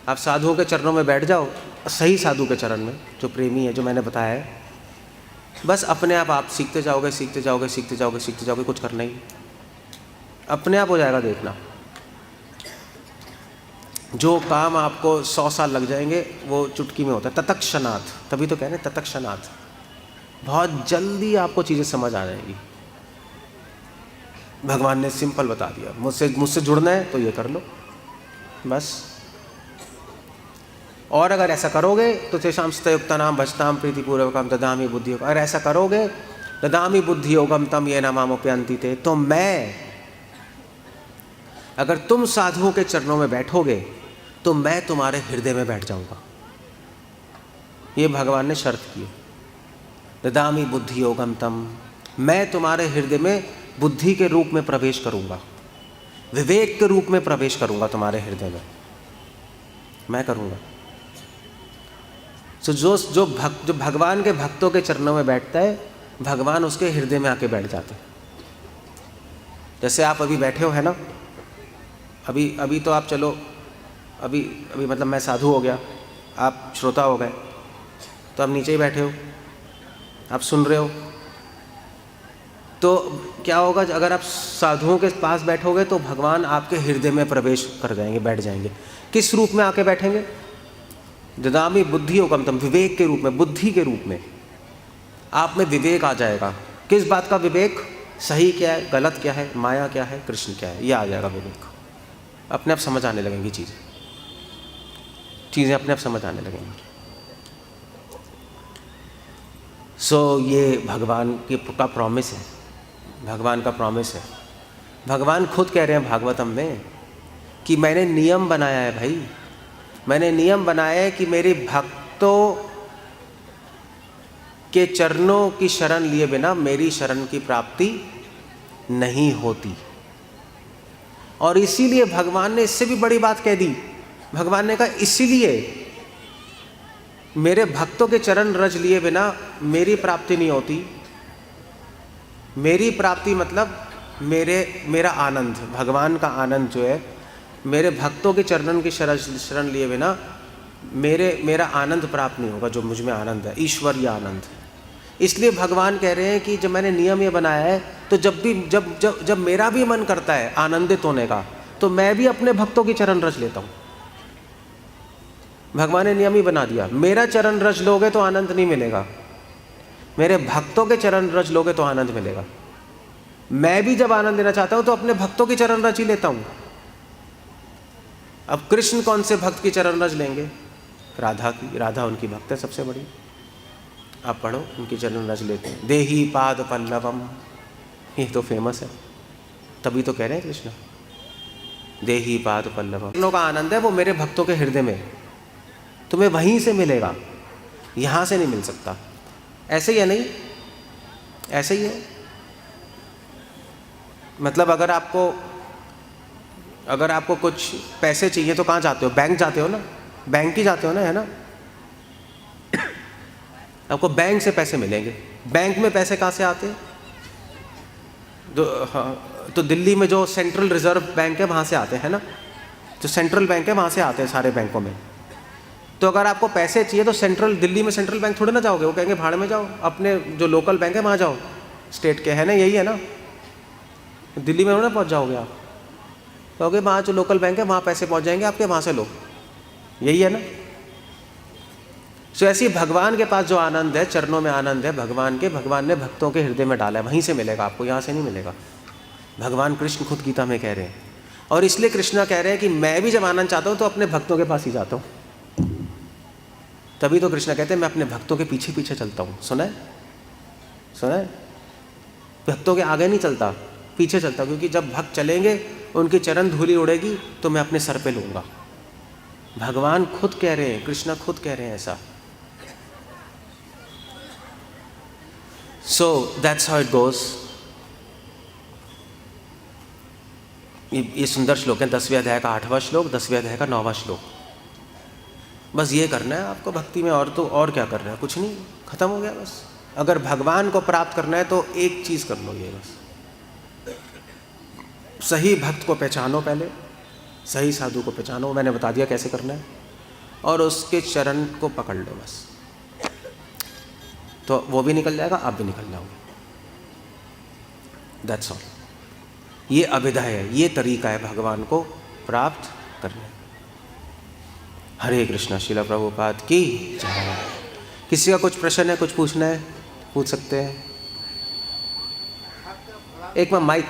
आप साधुओं के चरणों में बैठ जाओ, सही साधु के चरण में, जो प्रेमी है, जो मैंने बताया है। बस अपने आप सीखते जाओगे, कुछ करना ही अपने आप हो जाएगा। देखना, जो काम आपको 100 साल लग जाएंगे वो चुटकी में होता है। तत्क्षणात्, तभी तो कह रहे हैं तत्क्षणात्। बहुत जल्दी आपको चीज़ें समझ आ जाएगी। भगवान ने सिंपल बता दिया। मुझसे जुड़ना है तो ये कर लो बस। और अगर ऐसा करोगे तो तेषां युक्तानां भजतां प्रीतिपूर्वकं ददामि बुद्धि योगम। अगर ऐसा करोगे, ददामि बुद्धि योगम तम येन मामुपयान्ति ते, तो मैं, अगर तुम साधुओं के चरणों में बैठोगे तो मैं तुम्हारे हृदय में बैठ जाऊंगा। ये भगवान ने शर्त की। ददामि बुद्धि योगम तम, मैं तुम्हारे हृदय में बुद्धि के रूप में प्रवेश करूंगा, विवेक के रूप में प्रवेश करूंगा तुम्हारे हृदय में, मैं करूंगा। तो जो भगवान के भक्तों के चरणों में बैठता है, भगवान उसके हृदय में आके बैठ जाते हैं। जैसे आप अभी बैठे हो, है ना, अभी तो आप चलो, अभी मतलब मैं साधु हो गया, आप श्रोता हो गए, तो आप नीचे ही बैठे हो, आप सुन रहे हो। तो क्या होगा, अगर आप साधुओं के पास बैठोगे तो भगवान आपके हृदय में प्रवेश कर जाएंगे, बैठ जाएंगे। किस रूप में आके बैठेंगे? ददामि बुद्धि योगम तम, विवेक के रूप में, बुद्धि के रूप में। आप में विवेक आ जाएगा। किस बात का विवेक? सही क्या है, गलत क्या है, माया क्या है, कृष्ण क्या है, ये आ जाएगा विवेक। अपने आप समझ आने लगेंगी चीज़ें अपने आप समझ आने लगेंगी। ये भगवान का प्रॉमिस है, भगवान का प्रॉमिस है। भगवान खुद कह रहे हैं भागवतम में कि मैंने नियम बनाया है भाई, मैंने नियम बनाया है कि मेरे भक्तों के चरणों की शरण लिए बिना मेरी शरण की प्राप्ति नहीं होती। और इसीलिए भगवान ने इससे भी बड़ी बात कह दी। भगवान ने कहा इसीलिए मेरे भक्तों के चरण रज लिए बिना मेरी प्राप्ति नहीं होती। मेरी प्राप्ति मतलब मेरा आनंद, भगवान का आनंद जो है, मेरे भक्तों के चरणन की शरण लिए बिना मेरा आनंद प्राप्त नहीं होगा, जो मुझ में आनंद है, ईश्वरीय आनंद। इसलिए भगवान कह रहे हैं कि जब मैंने नियम ये बनाया है, तो जब मेरा भी मन करता है आनंदित होने का, तो मैं भी अपने भक्तों की चरण रज लेता हूँ। भगवान ने नियम ही बना दिया, मेरा चरण रज लोगे तो आनंद नहीं मिलेगा, मेरे भक्तों के चरण रज लोगे तो आनंद मिलेगा। मैं भी जब आनंद लेना चाहता हूँ तो अपने भक्तों की चरण रज ही लेता हूँ। अब कृष्ण कौन से भक्त की चरण रज लेंगे? राधा की। राधा उनकी भक्त है सबसे बड़ी। आप पढ़ो, उनकी चरण रज लेते हैं। देही पाद पल्लवम, ये तो फेमस है, तभी तो कह रहे हैं कृष्ण देही पाद पल्लवम। का आनंद है वो मेरे भक्तों के हृदय में, तुम्हें वहीं से मिलेगा। यहाँ से नहीं मिल सकता। ऐसे ही है नहीं, ऐसे ही है। मतलब अगर आपको कुछ पैसे चाहिए तो कहाँ जाते हो? बैंक जाते हो ना, बैंक ही जाते हो ना, है ना। आपको बैंक से पैसे मिलेंगे। बैंक में पैसे कहाँ से आते हैं? तो दिल्ली में जो सेंट्रल रिजर्व बैंक है वहाँ से आते हैं ना, जो सेंट्रल बैंक है वहाँ से आते हैं सारे बैंकों में। तो अगर आपको पैसे चाहिए तो दिल्ली में सेंट्रल बैंक थोड़े ना जाओगे, वो कहेंगे भाड़ में जाओ, अपने जो लोकल बैंक है वहाँ जाओ, स्टेट के है ना, यही है ना। दिल्ली में ना पहुँच जाओगे आप, कहोगे वहाँ जो लोकल बैंक है वहाँ पैसे पहुँच जाएंगे आपके, वहाँ से लो, यही है ना। सो ऐसे ही भगवान के पास जो आनंद है, चरणों में आनंद है भगवान ने भक्तों के हृदय में डाला है, वहीं से मिलेगा आपको, यहाँ से नहीं मिलेगा। भगवान कृष्ण खुद गीता में कह रहे हैं। और इसलिए कृष्णा कह रहे हैं कि मैं भी जब आनंद चाहता हूँ तो अपने भक्तों के पास ही जाता हूँ। तभी तो कृष्णा कहते हैं मैं अपने भक्तों के पीछे पीछे चलता हूँ। सुना है? भक्तों के आगे नहीं चलता, पीछे चलता, क्योंकि जब भक्त चलेंगे उनकी चरण धूलि उड़ेगी तो मैं अपने सर पे लूँगा। भगवान खुद कह रहे हैं, कृष्णा खुद कह रहे हैं ऐसा। So that's how it goes. ये सुंदर श्लोक है, 10वें अध्याय का 8वां श्लोक, 10वें अध्याय का 9वां श्लोक। बस ये करना है आपको भक्ति में, और क्या करना है? कुछ नहीं, खत्म हो गया बस। अगर भगवान को प्राप्त करना है तो एक चीज़ कर लो, ये बस सही भक्त को पहचानो, पहले सही साधु को पहचानो, मैंने बता दिया कैसे करना है, और उसके चरण को पकड़ लो बस, तो वो भी निकल जाएगा, आप भी निकल जाओगे। That's all. ये अभिधा है, ये तरीका है भगवान को प्राप्त करने। हरे कृष्णा। श्रील प्रभुपाद की जय। किसी का कुछ प्रश्न है, कुछ पूछना है, पूछ सकते हैं। एक बार माइक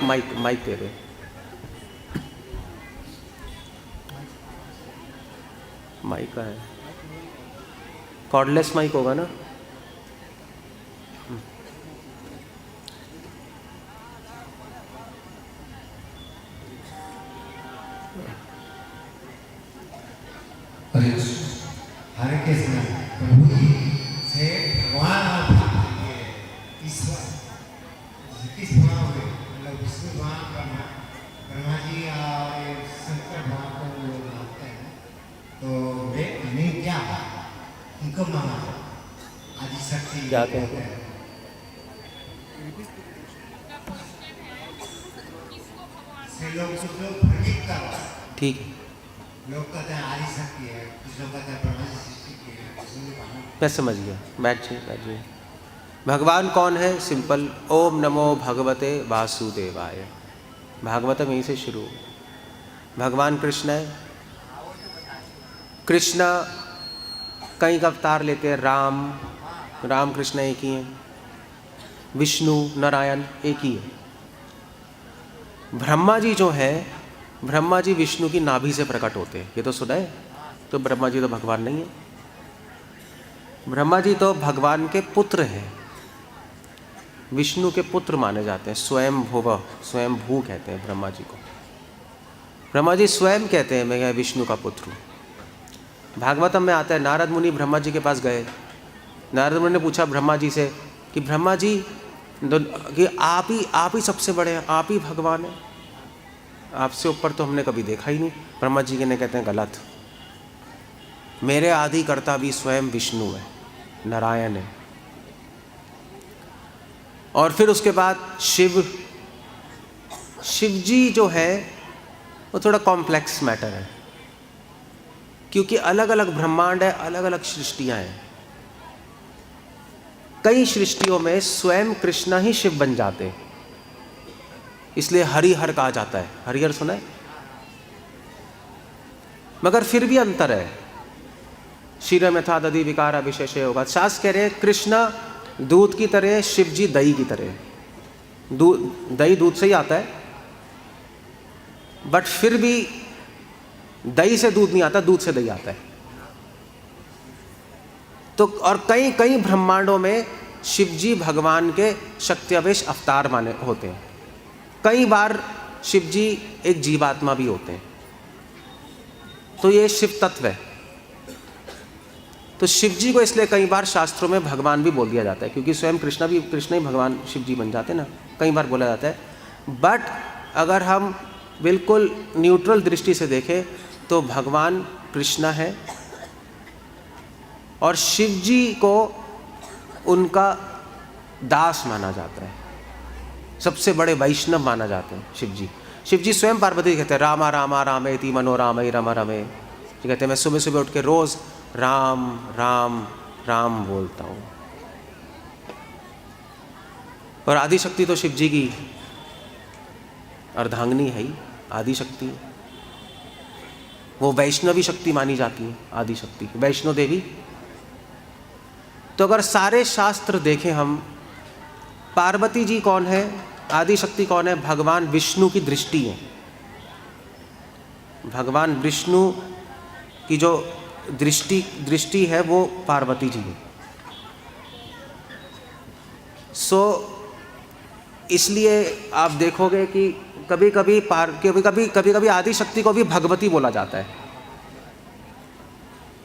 दे दे। माइक का है, कॉर्डलेस माइक होगा ना? हरे कृष्ण। प्रभु जी से भगवान और ईश्वर किस भाव में, मतलब विष्णु भगवान, ब्रह्मा जी और शंकर भगवान को लोग मानते हैं, तो वे नहीं क्या उनको माना आदि शक्ति क्या कहते हैं? कुछ लोग भ्रमित कर, ठीक है, लोग कहते हैं आदि शक्ति है, कुछ लोग कहते हैं ब्रह्मा जी सृष्टि की है। मैं समझ गया, बैठिए। भगवान कौन है? सिंपल, ओम नमो भगवते वासुदेवाय। भागवतम यहीं से शुरू। भगवान कृष्ण है। कृष्णा कई का अवतार लेते हैं, राम कृष्ण एक ही हैं, विष्णु नारायण एक ही है। ब्रह्मा जी जो है, ब्रह्मा जी विष्णु की नाभि से प्रकट होते हैं, ये तो सुना है। तो ब्रह्मा जी तो भगवान नहीं है, ब्रह्मा जी तो भगवान के पुत्र हैं, विष्णु के पुत्र माने जाते हैं। स्वयं भू कहते हैं ब्रह्मा जी को। ब्रह्मा जी स्वयं कहते हैं मैं विष्णु का पुत्र हूँ। भागवतम में आता है, नारद मुनि ब्रह्मा जी के पास गए। नारद मुनि ने पूछा ब्रह्मा जी से कि ब्रह्मा जी कि आप ही सबसे बड़े हैं, आप ही भगवान हैं, आपसे ऊपर तो हमने कभी देखा ही नहीं। ब्रह्मा जी के ने कहते हैं गलत, मेरे आदि कर्ता भी स्वयं विष्णु है, नारायण है। और फिर उसके बाद शिव जी जो है वो थोड़ा कॉम्प्लेक्स मैटर है, क्योंकि अलग अलग ब्रह्मांड है, अलग अलग सृष्टियां हैं। कई सृष्टियों में स्वयं कृष्णा ही शिव बन जाते, इसलिए हरिहर कहा जाता है। हरिहर सुना है? मगर फिर भी अंतर है। क्षीर में था दधि विकार विशेष होगा। शास्त्र कह रहे हैं कृष्णा दूध की तरह, शिव जी दही की तरह। दही दूध से ही आता है, बट फिर भी दही से दूध नहीं आता, दूध से दही आता है। तो और कई कई ब्रह्मांडों में शिव जी भगवान के शक्तिवेश अवतार माने होते हैं। कई बार शिव जी एक जीवात्मा भी होते हैं। तो ये शिव तत्व है। तो शिव जी को इसलिए कई बार शास्त्रों में भगवान भी बोल दिया जाता है, क्योंकि स्वयं कृष्ण ही भगवान शिव जी बन जाते ना, कई बार बोला जाता है। बट अगर हम बिल्कुल न्यूट्रल दृष्टि से देखें तो भगवान कृष्ण है और शिव जी को उनका दास माना जाता है, सबसे बड़े वैष्णव माना जाते हैं शिव जी। शिव जी स्वयं पार्वती कहते हैं रामा रामा रामेति मनोरामई रम रमे, कहते हैं मैं सुबह सुबह उठ के रोज राम राम राम बोलता हूँ। और आदि शक्ति तो शिव जी की अर्धांगिनी है ही, आदि शक्ति, वो वैष्णवी शक्ति मानी जाती है, आदि शक्ति वैष्णो देवी। तो अगर सारे शास्त्र देखें हम, पार्वती जी कौन है, आदि शक्ति कौन है, भगवान विष्णु की दृष्टि है। भगवान विष्णु की जो दृष्टि है वो पार्वती जी है। इसलिए आप देखोगे कि कभी कभी आदि शक्ति को भी भगवती बोला जाता है,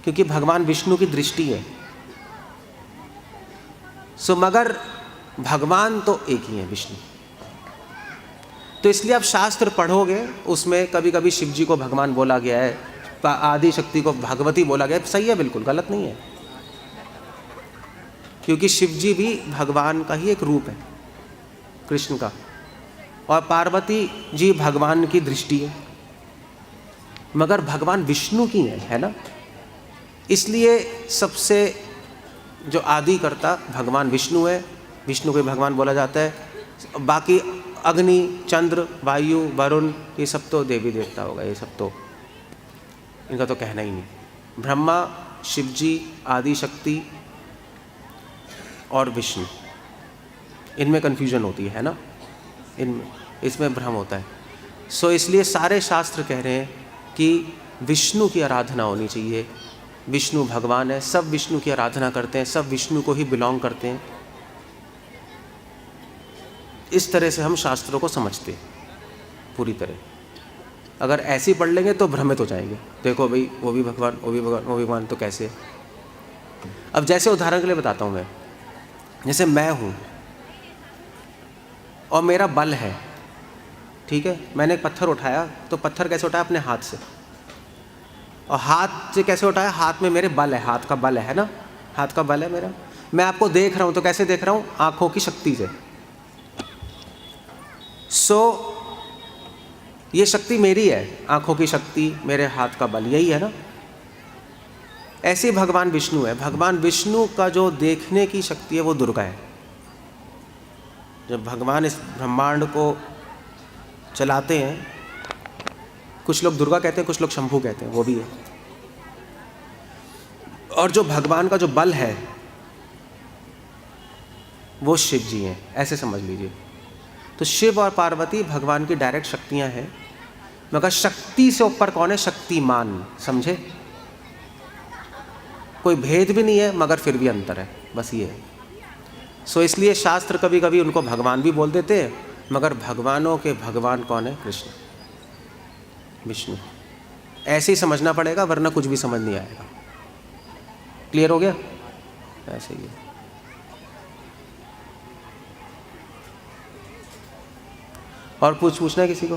क्योंकि भगवान विष्णु की दृष्टि है। मगर भगवान तो एक ही है, विष्णु। तो इसलिए आप शास्त्र पढ़ोगे उसमें कभी कभी शिव जी को भगवान बोला गया है, आदि शक्ति को भगवती बोला गया है। सही है, बिल्कुल गलत नहीं है, क्योंकि शिव जी भी भगवान का ही एक रूप है, कृष्ण का, और पार्वती जी भगवान की दृष्टि है, मगर भगवान विष्णु की है ना। इसलिए सबसे जो आदि करता भगवान विष्णु है, विष्णु को भगवान बोला जाता है। बाकी अग्नि, चंद्र, वायु, वरुण, ये सब तो देवी देवता होगा, ये सब तो इनका तो कहना ही नहीं। ब्रह्मा, शिव जी, आदि शक्ति और विष्णु, इनमें कन्फ्यूजन होती है ना, इसमें भ्रम होता है। इसलिए सारे शास्त्र कह रहे हैं कि विष्णु की आराधना होनी चाहिए। विष्णु भगवान है, सब विष्णु की आराधना करते हैं, सब विष्णु को ही बिलोंग करते हैं। इस तरह से हम शास्त्रों को समझते हैं पूरी तरह। अगर ऐसे ही पढ़ लेंगे तो भ्रमित हो जाएंगे, देखो भाई वो भी भगवान, वो भी भगवान, वो भी भगवान, तो कैसे। अब जैसे उदाहरण के लिए बताता हूँ मैं, जैसे मैं हूँ और मेरा बल है, ठीक है, मैंने एक पत्थर उठाया, तो पत्थर कैसे उठाया, अपने हाथ से। और हाथ से कैसे उठाया, हाथ में मेरे बल है, हाथ का बल है ना, हाथ का बल है मेरा। मैं आपको देख रहा हूँ तो कैसे देख रहा हूँ, आँखों की शक्ति से। ये शक्ति मेरी है, आँखों की शक्ति, मेरे हाथ का बल, यही है ना। ऐसे ही भगवान विष्णु है। भगवान विष्णु का जो देखने की शक्ति है वो दुर्गा है। जब भगवान इस ब्रह्मांड को चलाते हैं, कुछ लोग दुर्गा कहते हैं, कुछ लोग शंभू कहते हैं, वो भी है। और जो भगवान का जो बल है वो शिव जी हैं, ऐसे समझ लीजिए। तो शिव और पार्वती भगवान की डायरेक्ट शक्तियां हैं, मगर शक्ति से ऊपर कौन है, शक्तिमान, समझे। कोई भेद भी नहीं है मगर फिर भी अंतर है, बस ये है। इसलिए शास्त्र कभी कभी उनको भगवान भी बोल देते हैं, मगर भगवानों के भगवान कौन है, कृष्ण, विष्णु। ऐसे ही समझना पड़ेगा, वरना कुछ भी समझ नहीं आएगा। क्लियर हो गया, ऐसे ही है। और पूछना है किसी को।